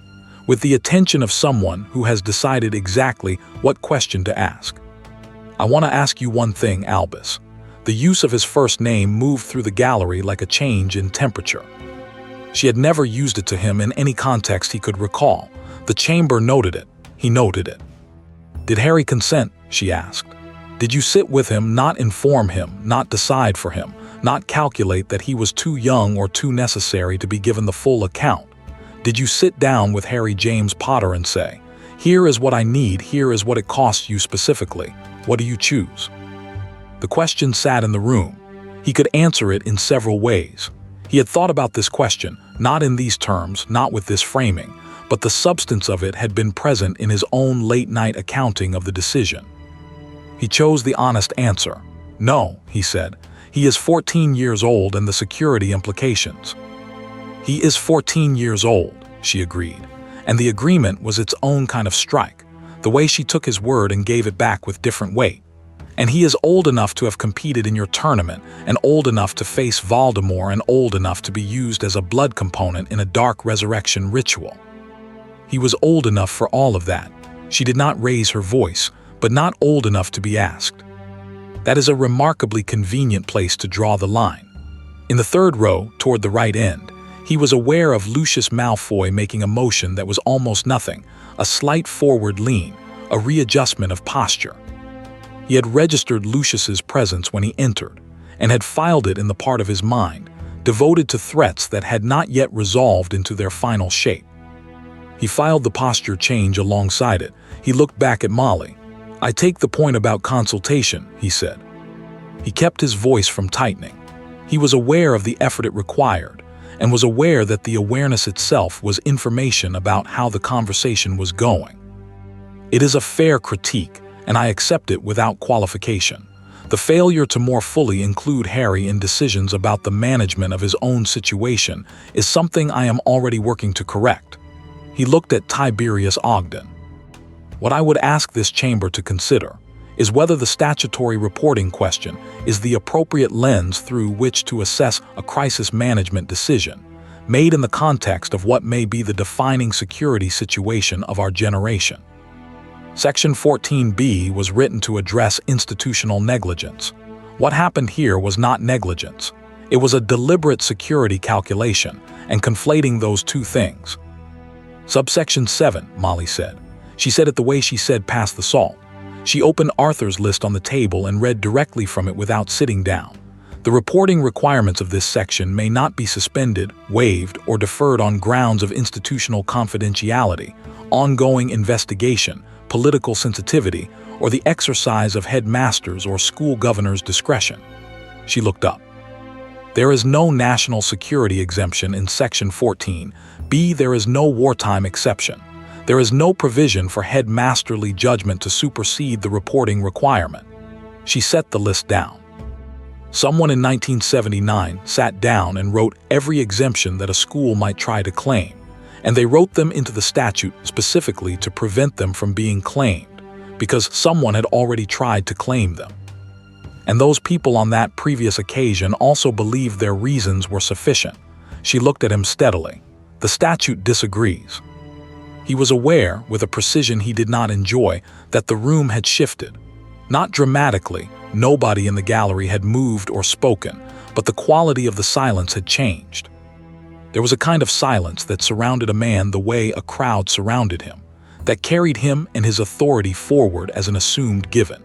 with the attention of someone who has decided exactly what question to ask. "I want to ask you one thing, Albus." The use of his first name moved through the gallery like a change in temperature. She had never used it to him in any context he could recall. The chamber noted it. He noted it. "Did Harry consent?" she asked. "Did you sit with him, not inform him, not decide for him, not calculate that he was too young or too necessary to be given the full account? Did you sit down with Harry James Potter and say, 'Here is what I need, here is what it costs you specifically. What do you choose?'" The question sat in the room. He could answer it in several ways. He had thought about this question, not in these terms, not with this framing, but the substance of it had been present in his own late-night accounting of the decision. He chose the honest answer. "No," he said. "He is 14 years old and the security implications." "He is 14 years old," she agreed, and the agreement was its own kind of strike, the way she took his word and gave it back with different weight. "And he is old enough to have competed in your tournament, and old enough to face Voldemort, and old enough to be used as a blood component in a dark resurrection ritual." He was old enough for all of that. She did not raise her voice, but not old enough to be asked. That is a remarkably convenient place to draw the line. In the third row, toward the right end, he was aware of Lucius Malfoy making a motion that was almost nothing, a slight forward lean, a readjustment of posture. He had registered Lucius's presence when he entered, and had filed it in the part of his mind, devoted to threats that had not yet resolved into their final shape. He filed the posture change alongside it. He looked back at Molly. "I take the point about consultation," he said. He kept his voice from tightening. He was aware of the effort it required, and was aware that the awareness itself was information about how the conversation was going. It is a fair critique, and I accept it without qualification. The failure to more fully include Harry in decisions about the management of his own situation is something I am already working to correct. He looked at Tiberius Ogden. "What I would ask this chamber to consider is whether the statutory reporting question is the appropriate lens through which to assess a crisis management decision, made in the context of what may be the defining security situation of our generation." Section 14b was written to address institutional negligence. What happened here was not negligence. It was a deliberate security calculation, and conflating those two things. Subsection 7, Molly said. She said it the way she said pass the salt. She opened Arthur's list on the table and read directly from it without sitting down. The reporting requirements of this section may not be suspended, waived, or deferred on grounds of institutional confidentiality, ongoing investigation, political sensitivity, or the exercise of headmasters or school governors' discretion. She looked up. There is no national security exemption in Section 14b. There is no wartime exception. There is no provision for headmasterly judgment to supersede the reporting requirement. She set the list down. Someone in 1979 sat down and wrote every exemption that a school might try to claim, and they wrote them into the statute specifically to prevent them from being claimed, because someone had already tried to claim them. And those people on that previous occasion also believed their reasons were sufficient. She looked at him steadily. The statute disagrees. He was aware, with a precision he did not enjoy, that the room had shifted. Not dramatically, nobody in the gallery had moved or spoken, but the quality of the silence had changed. There was a kind of silence that surrounded a man the way a crowd surrounded him, that carried him and his authority forward as an assumed given.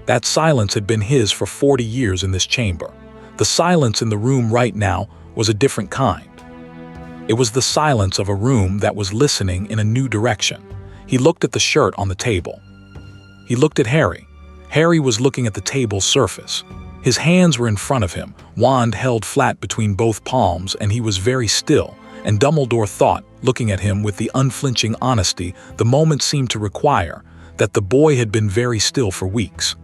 That silence had been his for 40 years in this chamber. The silence in the room right now was a different kind. It was the silence of a room that was listening in a new direction. He looked at the shirt on the table. He looked at Harry. Harry was looking at the table's surface. His hands were in front of him, wand held flat between both palms, and he was very still, and Dumbledore thought, looking at him with the unflinching honesty the moment seemed to require, that the boy had been very still for weeks.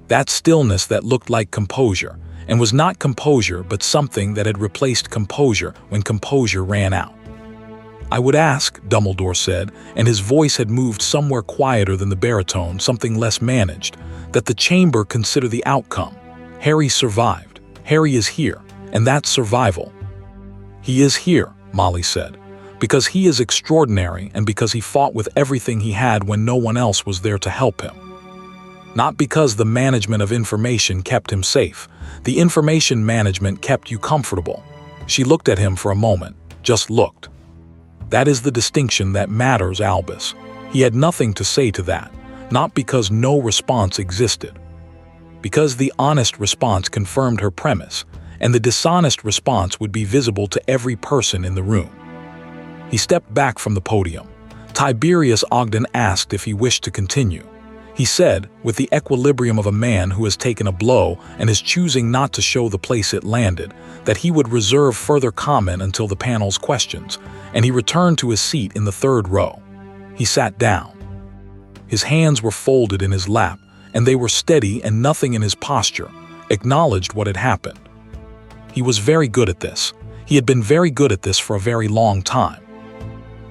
That stillness that looked like composure, and was not composure but something that had replaced composure when composure ran out. "I would ask," Dumbledore said, and his voice had moved somewhere quieter than the baritone, something less managed, "that the chamber consider the outcome. Harry survived. Harry is here, and that's survival." "He is here," Molly said, "because he is extraordinary and because he fought with everything he had when no one else was there to help him. Not because the management of information kept him safe. The information management kept you comfortable." She looked at him for a moment, just looked. "That is the distinction that matters, Albus." He had nothing to say to that, not because no response existed. Because the honest response confirmed her premise, and the dishonest response would be visible to every person in the room. He stepped back from the podium. Tiberius Ogden asked if he wished to continue. He said, with the equilibrium of a man who has taken a blow and is choosing not to show the place it landed, that he would reserve further comment until the panel's questions, and he returned to his seat in the third row. He sat down. His hands were folded in his lap, and they were steady, and nothing in his posture acknowledged what had happened. He was very good at this. He had been very good at this for a very long time.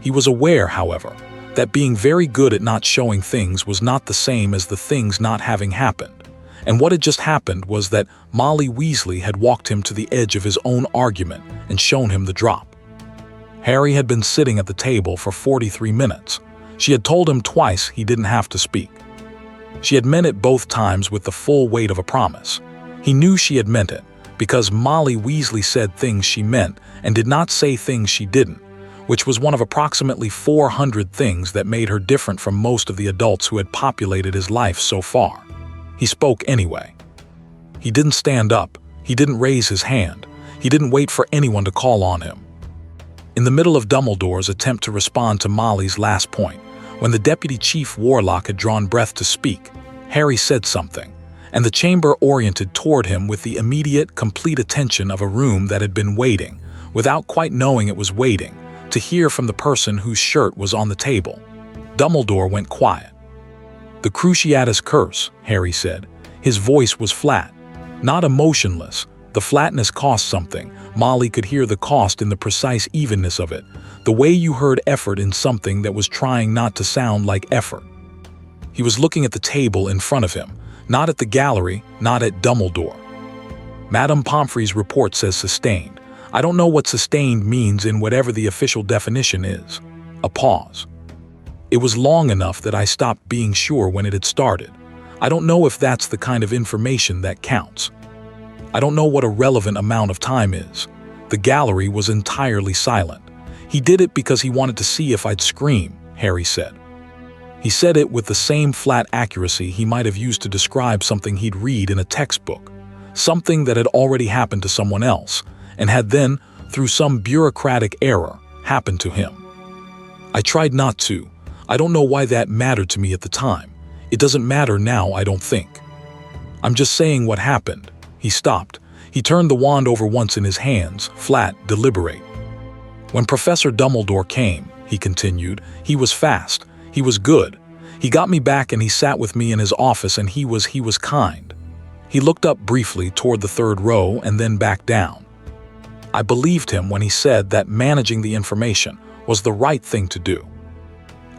He was aware, however, that being very good at not showing things was not the same as the things not having happened. And what had just happened was that Molly Weasley had walked him to the edge of his own argument and shown him the drop. Harry had been sitting at the table for 43 minutes. She had told him twice he didn't have to speak. She had meant it both times with the full weight of a promise. He knew she had meant it, because Molly Weasley said things she meant and did not say things she didn't, which was one of approximately 400 things that made her different from most of the adults who had populated his life so far. He spoke anyway. He didn't stand up. He didn't raise his hand. He didn't wait for anyone to call on him. In the middle of Dumbledore's attempt to respond to Molly's last point, when the Deputy Chief Warlock had drawn breath to speak, Harry said something, and the chamber oriented toward him with the immediate, complete attention of a room that had been waiting, without quite knowing it was waiting, to hear from the person whose shirt was on the table. Dumbledore went quiet. "The Cruciatus Curse," Harry said. His voice was flat, not emotionless. The flatness cost something. Molly could hear the cost in the precise evenness of it, the way you heard effort in something that was trying not to sound like effort. He was looking at the table in front of him, not at the gallery, not at Dumbledore. "Madame Pomfrey's report says sustained. I don't know what sustained means in whatever the official definition is." A pause. "It was long enough that I stopped being sure when it had started. I don't know if that's the kind of information that counts. I don't know what a relevant amount of time is." The gallery was entirely silent. "He did it because he wanted to see if I'd scream," Harry said. He said it with the same flat accuracy he might have used to describe something he'd read in a textbook, something that had already happened to someone else, and had then, through some bureaucratic error, happened to him. "I tried not to. I don't know why that mattered to me at the time. It doesn't matter now, I don't think. I'm just saying what happened." He stopped. He turned the wand over once in his hands, flat, deliberate. "When Professor Dumbledore came," he continued, "he was fast. He was good. He got me back and he sat with me in his office, and he was kind." He looked up briefly toward the third row and then back down. "I believed him when he said that managing the information, was the right thing to do.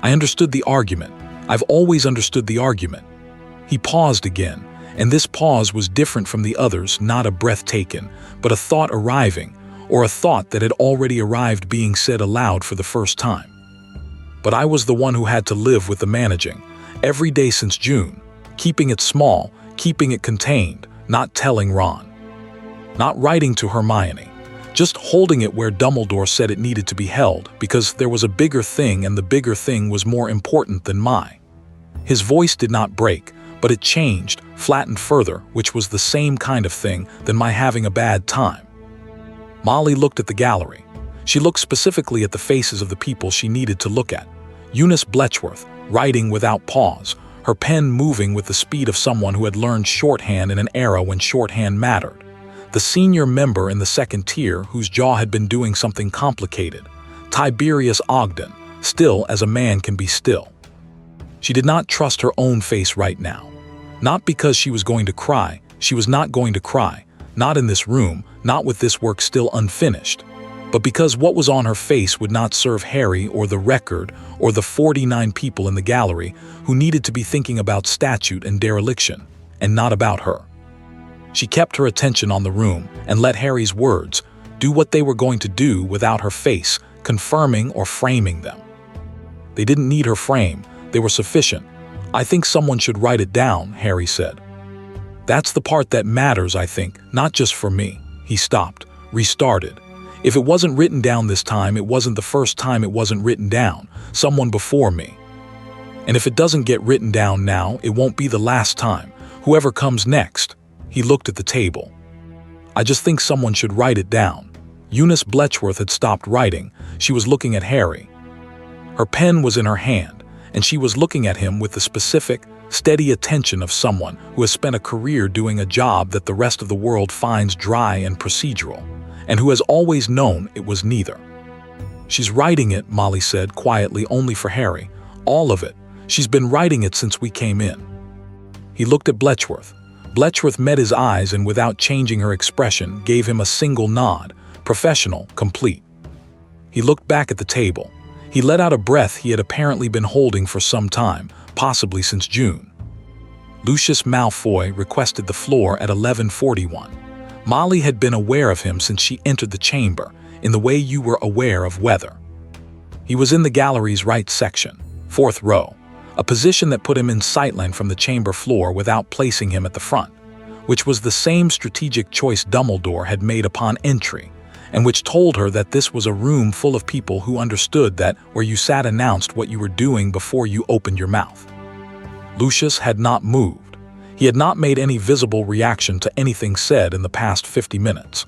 I understood the argument. I've always understood the argument. He paused again, and this pause was different from the others, not a breath taken, but a thought arriving, or a thought that had already arrived being said aloud for the first time. But I was the one who had to live with the managing, every day since June, keeping it small, keeping it contained, not telling Ron. Not writing to Hermione, just holding it where Dumbledore said it needed to be held, because there was a bigger thing and the bigger thing was more important than my. His voice did not break, but it changed, flattened further, which was the same kind of thing than my having a bad time. Molly looked at the gallery. She looked specifically at the faces of the people she needed to look at. Eunice Bletchworth, writing without pause, her pen moving with the speed of someone who had learned shorthand in an era when shorthand mattered. The senior member in the second tier whose jaw had been doing something complicated. Tiberius Ogden, still as a man can be still. She did not trust her own face right now. Not because she was going to cry, she was not going to cry, not in this room, not with this work still unfinished, but because what was on her face would not serve Harry or the record or the 49 people in the gallery who needed to be thinking about statute and dereliction, and not about her. She kept her attention on the room and let Harry's words do what they were going to do without her face confirming or framing them. They didn't need her frame, they were sufficient. I think someone should write it down, Harry said. That's the part that matters, I think, not just for me. He stopped, restarted. If it wasn't written down this time, it wasn't the first time it wasn't written down, someone before me. And if it doesn't get written down now, it won't be the last time, whoever comes next. He looked at the table. I just think someone should write it down. Eunice Bletchworth had stopped writing. She was looking at Harry. Her pen was in her hand, and she was looking at him with the specific, steady attention of someone who has spent a career doing a job that the rest of the world finds dry and procedural, and who has always known it was neither. She's writing it, Molly said quietly, only for Harry. All of it. She's been writing it since we came in. He looked at Bletchworth. Bletchworth met his eyes and without changing her expression gave him a single nod, professional, complete. He looked back at the table. He let out a breath he had apparently been holding for some time, possibly since June. Lucius Malfoy requested the floor at 11:41. Molly had been aware of him since she entered the chamber, in the way you were aware of weather. He was in the gallery's right section, 4th row, a position that put him in sightline from the chamber floor without placing him at the front, which was the same strategic choice Dumbledore had made upon entry, and which told her that this was a room full of people who understood that where you sat announced what you were doing before you opened your mouth. Lucius had not moved. He had not made any visible reaction to anything said in the past 50 minutes.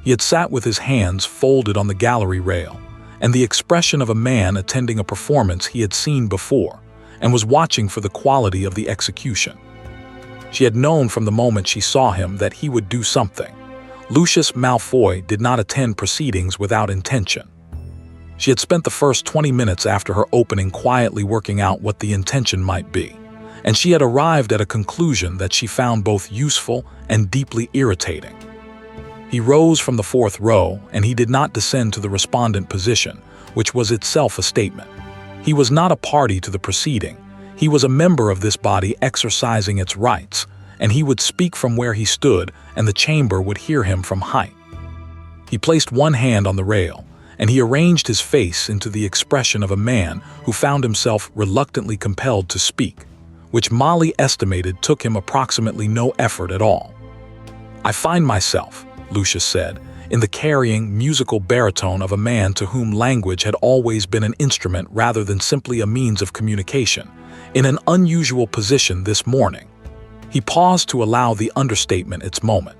He had sat with his hands folded on the gallery rail, and the expression of a man attending a performance he had seen before, and was watching for the quality of the execution. She had known from the moment she saw him that he would do something. Lucius Malfoy did not attend proceedings without intention. She had spent the first 20 minutes after her opening quietly working out what the intention might be, and she had arrived at a conclusion that she found both useful and deeply irritating. He rose from the 4th row, and he did not descend to the respondent position, which was itself a statement. He was not a party to the proceeding. He was a member of this body exercising its rights, and he would speak from where he stood, and the chamber would hear him from height. He placed one hand on the rail, and he arranged his face into the expression of a man who found himself reluctantly compelled to speak, which Molly estimated took him approximately no effort at all. I find myself, Lucius said, in the carrying, musical baritone of a man to whom language had always been an instrument rather than simply a means of communication, in an unusual position this morning. He paused to allow the understatement its moment.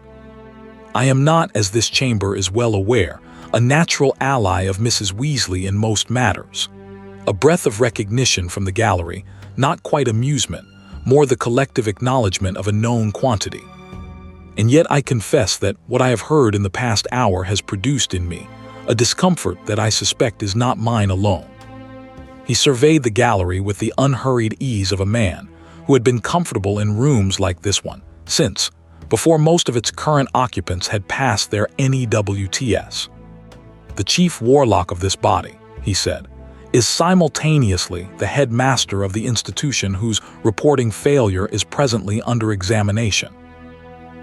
I am not, as this chamber is well aware, a natural ally of Mrs. Weasley in most matters. A breath of recognition from the gallery, not quite amusement, more the collective acknowledgement of a known quantity. And yet I confess that what I have heard in the past hour has produced in me a discomfort that I suspect is not mine alone. He surveyed the gallery with the unhurried ease of a man who had been comfortable in rooms like this one since, before most of its current occupants had passed their NEWTS. The chief warlock of this body, he he said, is simultaneously the headmaster of the institution whose reporting failure is presently under examination.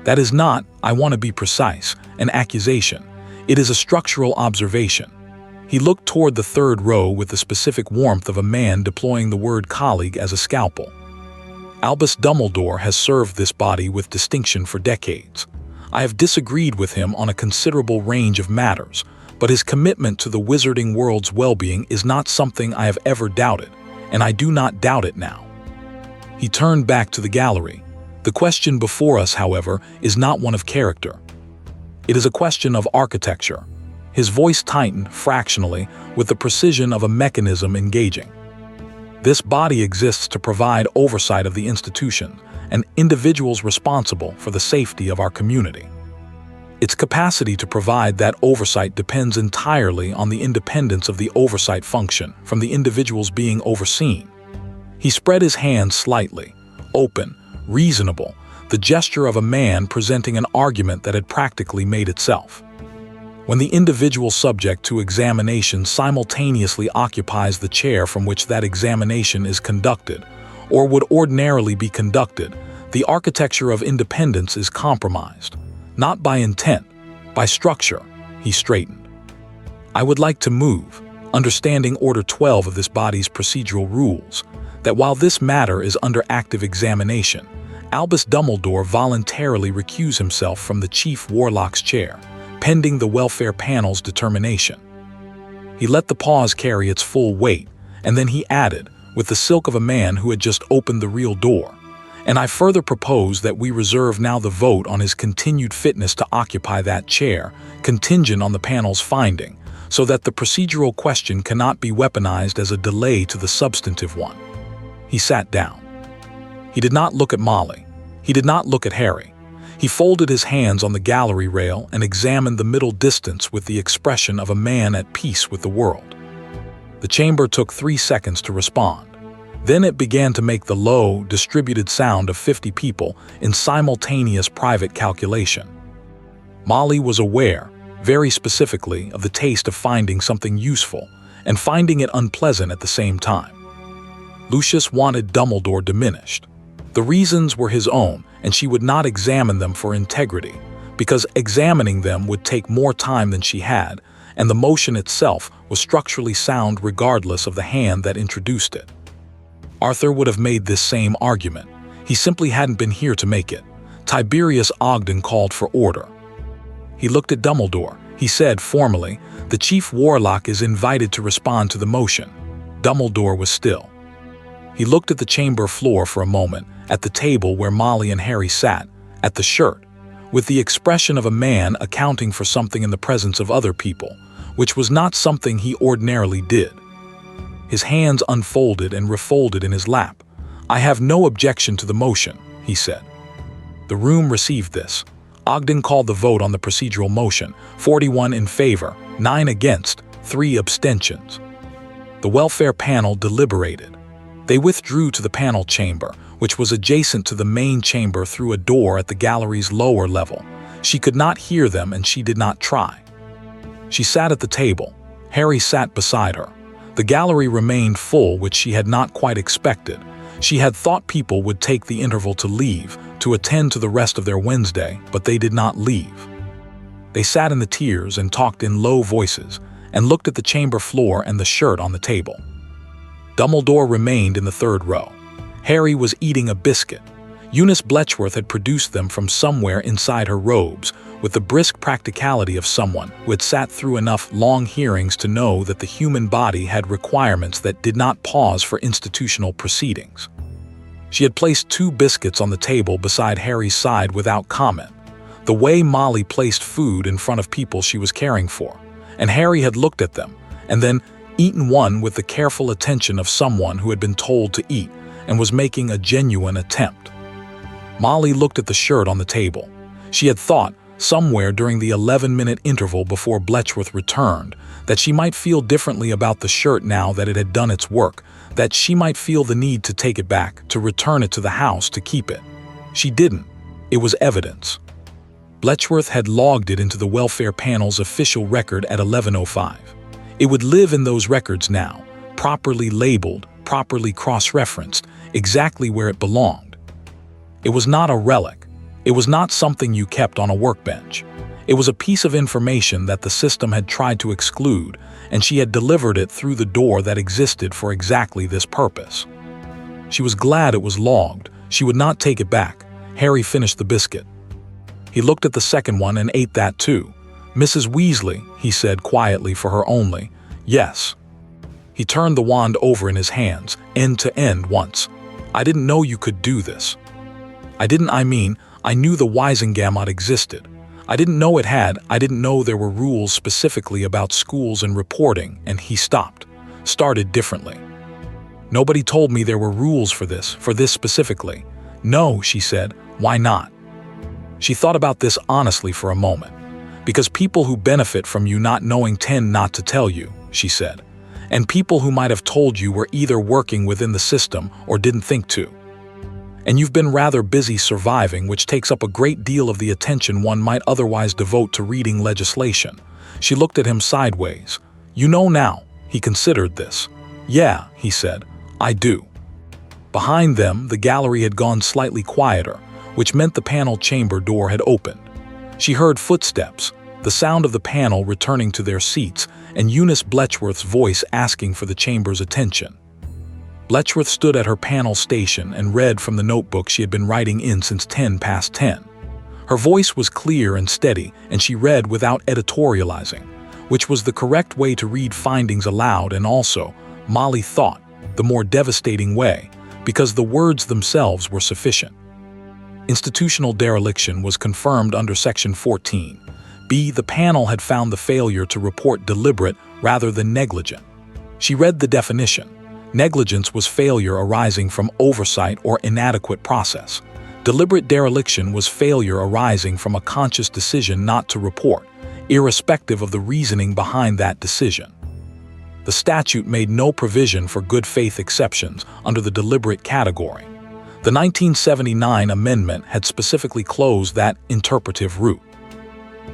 That is not, I want to be precise, an accusation. It is a structural observation. He looked toward the third row with the specific warmth of a man deploying the word colleague as a scalpel. Albus Dumbledore has served this body with distinction for decades. I have disagreed with him on a considerable range of matters, but his commitment to the wizarding world's well-being is not something I have ever doubted, and I do not doubt it now. He turned back to the gallery. The question before us, however, is not one of character. It is a question of architecture. His voice tightened fractionally with the precision of a mechanism engaging. This body exists to provide oversight of the institution and individuals responsible for the safety of our community. Its capacity to provide that oversight depends entirely on the independence of the oversight function from the individuals being overseen. He spread his hands slightly, open, reasonable, the gesture of a man presenting an argument that had practically made itself. When the individual subject to examination simultaneously occupies the chair from which that examination is conducted, or would ordinarily be conducted, the architecture of independence is compromised. Not by intent, by structure, he straightened. I would like to move, understanding Order 12 of this body's procedural rules, that while this matter is under active examination, Albus Dumbledore voluntarily recuse himself from the Chief Warlock's chair, pending the welfare panel's determination. He let the pause carry its full weight, and then he added, with the silk of a man who had just opened the real door, and I further propose that we reserve now the vote on his continued fitness to occupy that chair, contingent on the panel's finding, so that the procedural question cannot be weaponized as a delay to the substantive one. He sat down. He did not look at Molly. He did not look at Harry. He folded his hands on the gallery rail and examined the middle distance with the expression of a man at peace with the world. The chamber took 3 seconds to respond. Then it began to make the low, distributed sound of 50 people in simultaneous private calculation. Molly was aware, very specifically, of the taste of finding something useful and finding it unpleasant at the same time. Lucius wanted Dumbledore diminished. The reasons were his own, and she would not examine them for integrity, because examining them would take more time than she had, and the motion itself was structurally sound regardless of the hand that introduced it. Arthur would have made this same argument. He simply hadn't been here to make it. Tiberius Ogden called for order. He looked at Dumbledore. He said formally, "The Chief Warlock is invited to respond to the motion." Dumbledore was still. He looked at the chamber floor for a moment, at the table where Molly and Harry sat, at the shirt, with the expression of a man accounting for something in the presence of other people, which was not something he ordinarily did. His hands unfolded and refolded in his lap. "I have no objection to the motion," he said. The room received this. Ogden called the vote on the procedural motion, 41 in favor, 9 against, 3 abstentions. The welfare panel deliberated. They withdrew to the panel chamber, which was adjacent to the main chamber through a door at the gallery's lower level. She could not hear them and she did not try. She sat at the table. Harry sat beside her. The gallery remained full, which she had not quite expected. She had thought people would take the interval to leave, to attend to the rest of their Wednesday, but they did not leave. They sat in the tiers and talked in low voices, and looked at the chamber floor and the shirt on the table. Dumbledore remained in the third row. Harry was eating a biscuit. Eunice Bletchworth had produced them from somewhere inside her robes, with the brisk practicality of someone who had sat through enough long hearings to know that the human body had requirements that did not pause for institutional proceedings. She had placed 2 biscuits on the table beside Harry's side without comment, the way Molly placed food in front of people she was caring for, and Harry had looked at them, and then eaten one with the careful attention of someone who had been told to eat and was making a genuine attempt. Molly looked at the shirt on the table. She had thought, somewhere during the 11-minute interval before Bletchworth returned, that she might feel differently about the shirt now that it had done its work, that she might feel the need to take it back, to return it to the house to keep it. She didn't. It was evidence. Bletchworth had logged it into the welfare panel's official record at 11:05. It would live in those records now, properly labeled, properly cross-referenced, exactly where it belonged. It was not a relic. It was not something you kept on a workbench. It was a piece of information that the system had tried to exclude, and she had delivered it through the door that existed for exactly this purpose. She was glad it was logged. She would not take it back. Harry finished the biscuit. He looked at the second one and ate that too. "Mrs. Weasley," he said quietly for her only. "Yes." He turned the wand over in his hands, end to end once. "I didn't know you could do this. I knew the Wizengamot existed. I didn't know I didn't know there were rules specifically about schools and reporting," and he started differently. "Nobody told me there were rules for this specifically." "No," she said, "why not?" She thought about this honestly for a moment. "Because people who benefit from you not knowing tend not to tell you," she said. "And people who might have told you were either working within the system or didn't think to. And you've been rather busy surviving, which takes up a great deal of the attention one might otherwise devote to reading legislation." She looked at him sideways. "You know now." He considered this. "Yeah," he said, "I do." Behind them, the gallery had gone slightly quieter, which meant the panel chamber door had opened. She heard footsteps, the sound of the panel returning to their seats, and Eunice Bletchworth's voice asking for the chamber's attention. Bletchworth stood at her panel station and read from the notebook she had been writing in since 10 past 10. Her voice was clear and steady, and she read without editorializing, which was the correct way to read findings aloud, and also, Molly thought, the more devastating way, because the words themselves were sufficient. Institutional dereliction was confirmed under Section 14. B. The panel had found the failure to report deliberate rather than negligent. She read the definition. Negligence was failure arising from oversight or inadequate process. Deliberate dereliction was failure arising from a conscious decision not to report, irrespective of the reasoning behind that decision. The statute made no provision for good faith exceptions under the deliberate category. The 1979 amendment had specifically closed that interpretive route.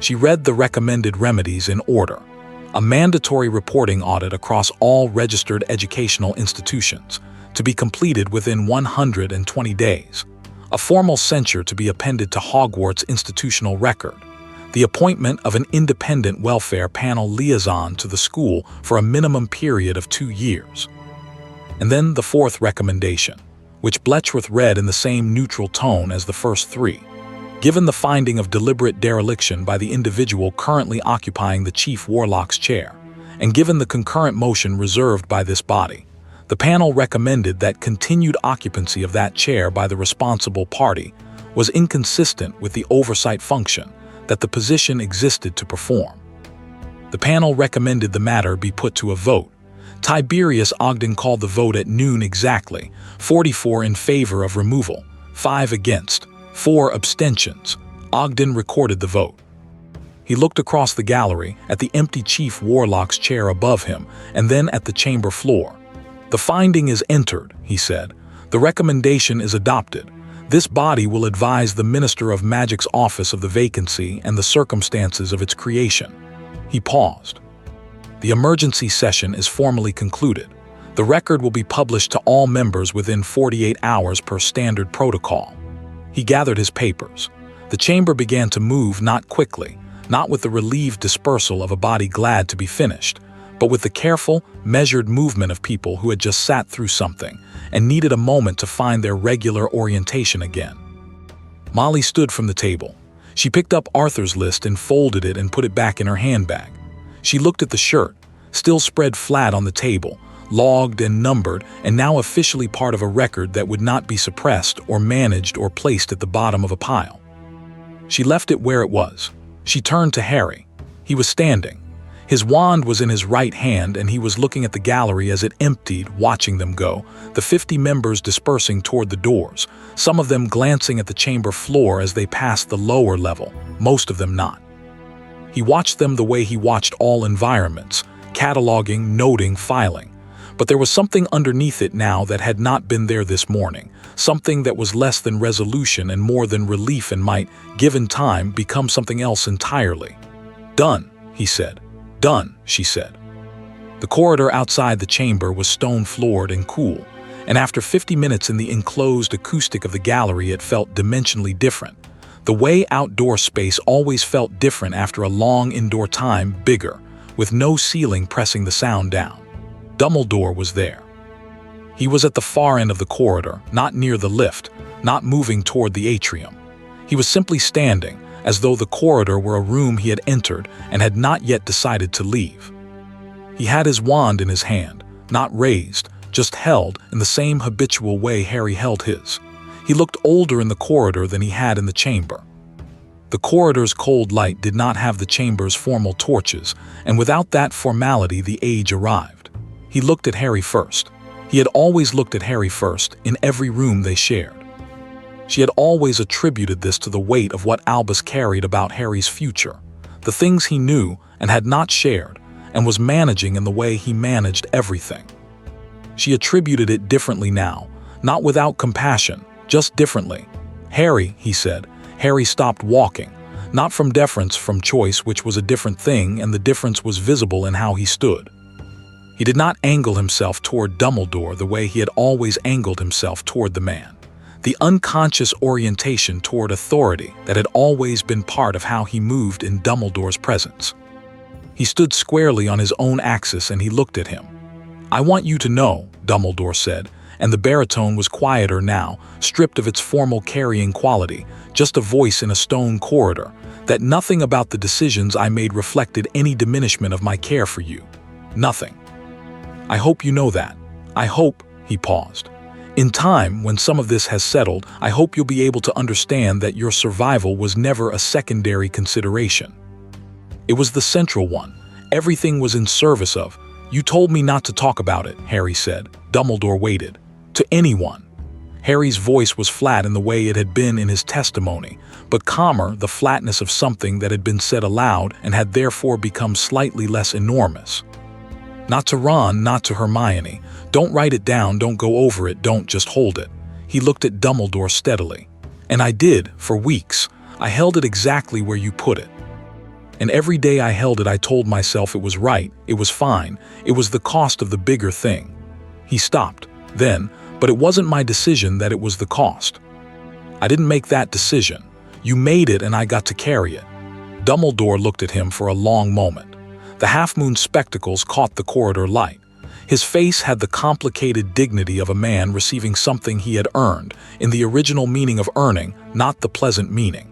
She read the recommended remedies in order. A mandatory reporting audit across all registered educational institutions, to be completed within 120 days. A formal censure to be appended to Hogwarts' institutional record. The appointment of an independent welfare panel liaison to the school for a minimum period of 2 years. And then the fourth recommendation, which Bletchworth read in the same neutral tone as the first three. Given the finding of deliberate dereliction by the individual currently occupying the Chief Warlock's chair, and given the concurrent motion reserved by this body, the panel recommended that continued occupancy of that chair by the responsible party was inconsistent with the oversight function that the position existed to perform. The panel recommended the matter be put to a vote. Tiberius Ogden called the vote at noon exactly, 44 in favor of removal, 5 against, 4 abstentions. Ogden recorded the vote. He looked across the gallery at the empty Chief Warlock's chair above him and then at the chamber floor. "The finding is entered," he said. "The recommendation is adopted. This body will advise the Minister of Magic's office of the vacancy and the circumstances of its creation." He paused. "The emergency session is formally concluded. The record will be published to all members within 48 hours per standard protocol." He gathered his papers. The chamber began to move, not quickly, not with the relieved dispersal of a body glad to be finished, but with the careful, measured movement of people who had just sat through something and needed a moment to find their regular orientation again. Molly stood from the table. She picked up Arthur's list and folded it and put it back in her handbag. She looked at the shirt, still spread flat on the table, logged and numbered, and now officially part of a record that would not be suppressed or managed or placed at the bottom of a pile. She left it where it was. She turned to Harry. He was standing. His wand was in his right hand, and he was looking at the gallery as it emptied, watching them go, the 50 members dispersing toward the doors, some of them glancing at the chamber floor as they passed the lower level, most of them not. He watched them the way he watched all environments, cataloging, noting, filing. But there was something underneath it now that had not been there this morning, something that was less than resolution and more than relief and might, given time, become something else entirely. "Done," he said. "Done," she said. The corridor outside the chamber was stone-floored and cool, and after 50 minutes in the enclosed acoustic of the gallery, it felt dimensionally different. The way outdoor space always felt different after a long indoor time, bigger, with no ceiling pressing the sound down. Dumbledore was there. He was at the far end of the corridor, not near the lift, not moving toward the atrium. He was simply standing, as though the corridor were a room he had entered and had not yet decided to leave. He had his wand in his hand, not raised, just held in the same habitual way Harry held his. He looked older in the corridor than he had in the chamber. The corridor's cold light did not have the chamber's formal torches, and without that formality the age arrived. He looked at Harry first. He had always looked at Harry first, in every room they shared. She had always attributed this to the weight of what Albus carried about Harry's future, the things he knew and had not shared, and was managing in the way he managed everything. She attributed it differently now, not without compassion, just differently. "Harry," he said. Harry stopped walking, not from deference, from choice, which was a different thing, and the difference was visible in how he stood. He did not angle himself toward Dumbledore the way he had always angled himself toward the man. The unconscious orientation toward authority that had always been part of how he moved in Dumbledore's presence. He stood squarely on his own axis and he looked at him. "I want you to know," Dumbledore said, and the baritone was quieter now, stripped of its formal carrying quality, just a voice in a stone corridor, "that nothing about the decisions I made reflected any diminishment of my care for you. Nothing. I hope you know that. I hope," he paused. "In time, when some of this has settled, I hope you'll be able to understand that your survival was never a secondary consideration. It was the central one. Everything was in service of—" "You told me not to talk about it," Harry said. Dumbledore waited. "To anyone." Harry's voice was flat in the way it had been in his testimony, but calmer, the flatness of something that had been said aloud and had therefore become slightly less enormous. "Not to Ron, not to Hermione. Don't write it down, don't go over it, don't just hold it." He looked at Dumbledore steadily. "And I did, for weeks. I held it exactly where you put it. And every day I held it I told myself it was right, it was fine, it was the cost of the bigger thing." He stopped. Then, "But it wasn't my decision that it was the cost. I didn't make that decision. You made it and I got to carry it." Dumbledore looked at him for a long moment. The half-moon spectacles caught the corridor light. His face had the complicated dignity of a man receiving something he had earned, in the original meaning of earning, not the pleasant meaning.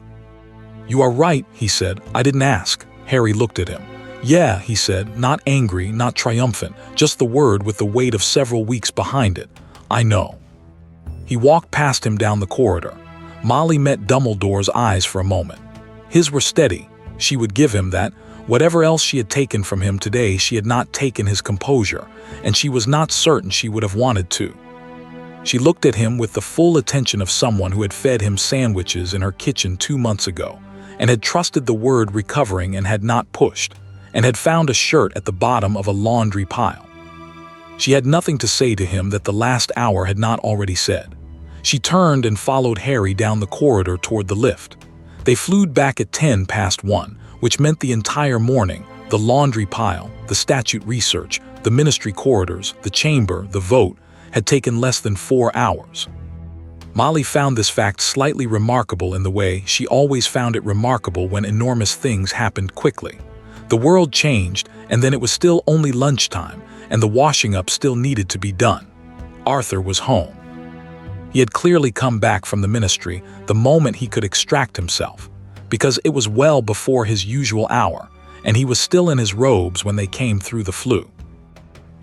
"You are right," he said. "I didn't ask." Harry looked at him. "Yeah," he said, not angry, not triumphant, just the word with the weight of several weeks behind it. "I know." He walked past him down the corridor. Molly met Dumbledore's eyes for a moment. His were steady. She would give him that. Whatever else she had taken from him today, she had not taken his composure, and she was not certain she would have wanted to. She looked at him with the full attention of someone who had fed him sandwiches in her kitchen 2 months ago, and had trusted the word recovering and had not pushed, and had found a shirt at the bottom of a laundry pile. She had nothing to say to him that the last hour had not already said. She turned and followed Harry down the corridor toward the lift. They flew back at 1:10, which meant the entire morning, the laundry pile, the statute research, the ministry corridors, the chamber, the vote, had taken less than 4 hours. Molly found this fact slightly remarkable in the way she always found it remarkable when enormous things happened quickly. The world changed, and then it was still only lunchtime, and the washing up still needed to be done. Arthur was home. He had clearly come back from the ministry the moment he could extract himself, because it was well before his usual hour, and he was still in his robes when they came through the flue.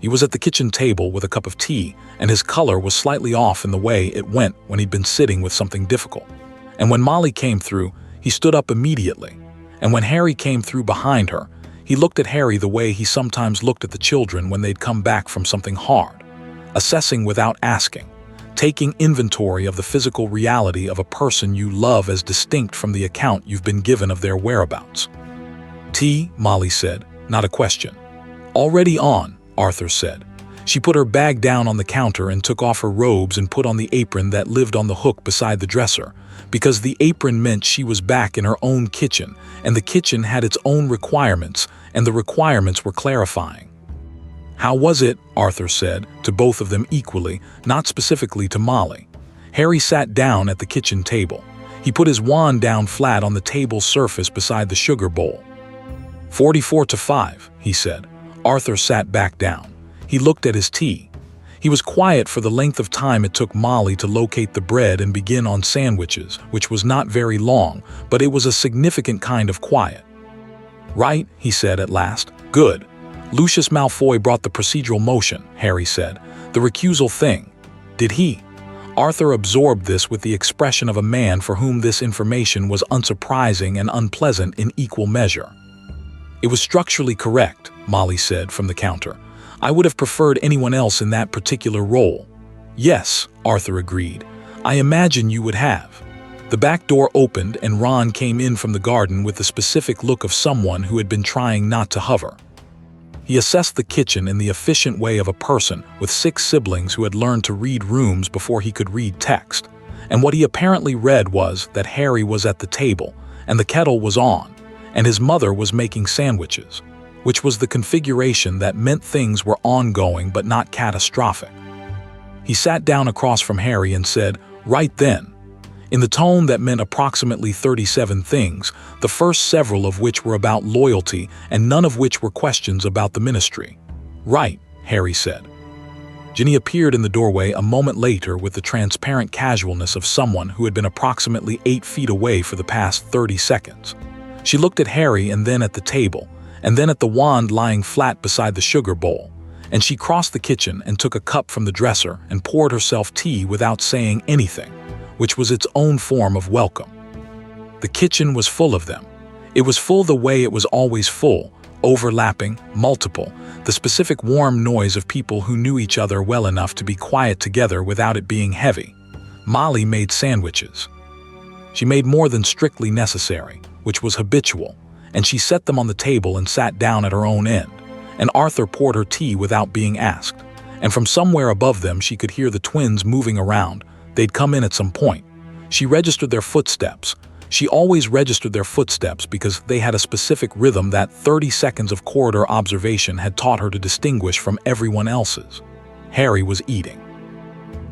He was at the kitchen table with a cup of tea, and his color was slightly off in the way it went when he'd been sitting with something difficult. And when Molly came through, he stood up immediately. And when Harry came through behind her, he looked at Harry the way he sometimes looked at the children when they'd come back from something hard, assessing without asking, taking inventory of the physical reality of a person you love as distinct from the account you've been given of their whereabouts. "Tea," Molly said, not a question. "Already on," Arthur said. She put her bag down on the counter and took off her robes and put on the apron that lived on the hook beside the dresser, because the apron meant she was back in her own kitchen, and the kitchen had its own requirements, and the requirements were clarifying. "How was it?" Arthur said, to both of them equally, not specifically to Molly. Harry sat down at the kitchen table. He put his wand down flat on the table's surface beside the sugar bowl. 44-5, he said. Arthur sat back down. He looked at his tea. He was quiet for the length of time it took Molly to locate the bread and begin on sandwiches, which was not very long, but it was a significant kind of quiet. "Right," he said at last. "Good. Lucius Malfoy brought the procedural motion," Harry said. "The recusal thing. Did he?" Arthur absorbed this with the expression of a man for whom this information was unsurprising and unpleasant in equal measure. "It was structurally correct," Molly said from the counter. "I would have preferred anyone else in that particular role." "Yes," Arthur agreed. "I imagine you would have." The back door opened and Ron came in from the garden with the specific look of someone who had been trying not to hover. He assessed the kitchen in the efficient way of a person with 6 siblings who had learned to read rooms before he could read text. And what he apparently read was that Harry was at the table, and the kettle was on, and his mother was making sandwiches, which was the configuration that meant things were ongoing but not catastrophic. He sat down across from Harry and said, "Right then," in the tone that meant approximately 37 things, the first several of which were about loyalty and none of which were questions about the ministry. "Right," Harry said. Ginny appeared in the doorway a moment later with the transparent casualness of someone who had been approximately 8 feet away for the past 30 seconds. She looked at Harry and then at the table, and then at the wand lying flat beside the sugar bowl, and she crossed the kitchen and took a cup from the dresser and poured herself tea without saying anything, which was its own form of welcome. The kitchen was full of them. It was full the way it was always full, overlapping, multiple, the specific warm noise of people who knew each other well enough to be quiet together without it being heavy. Molly made sandwiches. She made more than strictly necessary, which was habitual, and she set them on the table and sat down at her own end, and Arthur poured her tea without being asked, and from somewhere above them she could hear the twins moving around. They'd come in at some point. She registered their footsteps. She always registered their footsteps because they had a specific rhythm that 30 seconds of corridor observation had taught her to distinguish from everyone else's. Harry was eating.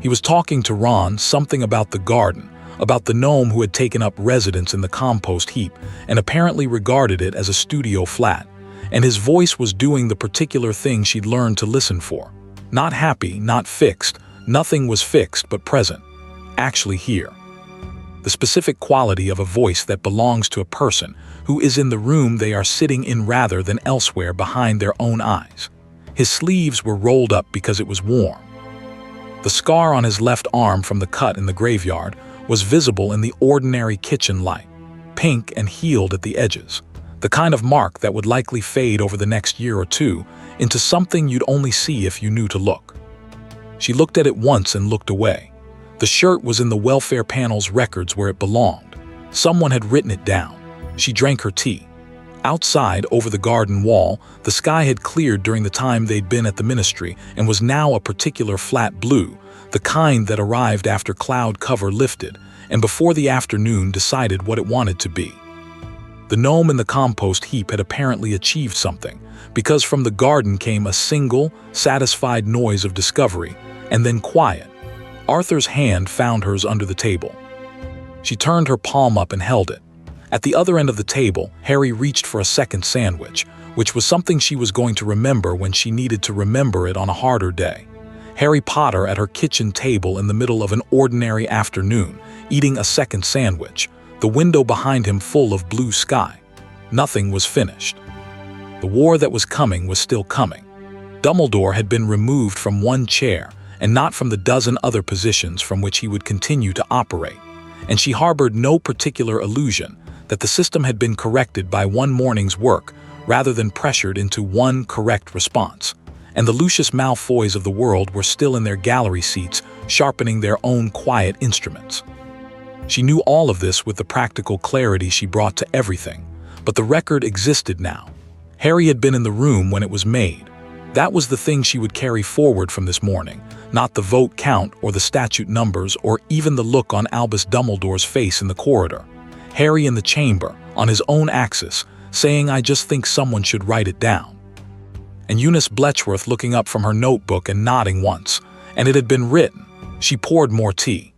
He was talking to Ron something about the garden, about the gnome who had taken up residence in the compost heap and apparently regarded it as a studio flat, and his voice was doing the particular thing she'd learned to listen for. Not happy, not fixed, nothing was fixed but present. Actually here. The specific quality of a voice that belongs to a person who is in the room they are sitting in rather than elsewhere behind their own eyes. His sleeves were rolled up because it was warm. The scar on his left arm from the cut in the graveyard was visible in the ordinary kitchen light, pink and healed at the edges, the kind of mark that would likely fade over the next year or two into something you'd only see if you knew to look. She looked at it once and looked away. The shirt was in the welfare panel's records where it belonged. Someone had written it down. She drank her tea. Outside, over the garden wall, the sky had cleared during the time they'd been at the ministry and was now a particular flat blue, the kind that arrived after cloud cover lifted and before the afternoon decided what it wanted to be. The gnome in the compost heap had apparently achieved something, because from the garden came a single, satisfied noise of discovery, and then quiet. Arthur's hand found hers under the table. She turned her palm up and held it. At the other end of the table, Harry reached for a second sandwich, which was something she was going to remember when she needed to remember it on a harder day. Harry Potter at her kitchen table in the middle of an ordinary afternoon, eating a second sandwich, the window behind him full of blue sky. Nothing was finished. The war that was coming was still coming. Dumbledore had been removed from one chair, and not from the dozen other positions from which he would continue to operate, and she harbored no particular illusion that the system had been corrected by one morning's work rather than pressured into one correct response, and the Lucius Malfoys of the world were still in their gallery seats sharpening their own quiet instruments. She knew all of this with the practical clarity she brought to everything, but the record existed now. Harry had been in the room when it was made. That was the thing she would carry forward from this morning, not the vote count or the statute numbers or even the look on Albus Dumbledore's face in the corridor. Harry in the chamber, on his own axis, saying, "I just think someone should write it down." and Eunice Bletchworth looking up from her notebook and nodding once. And it had been written. She poured more tea.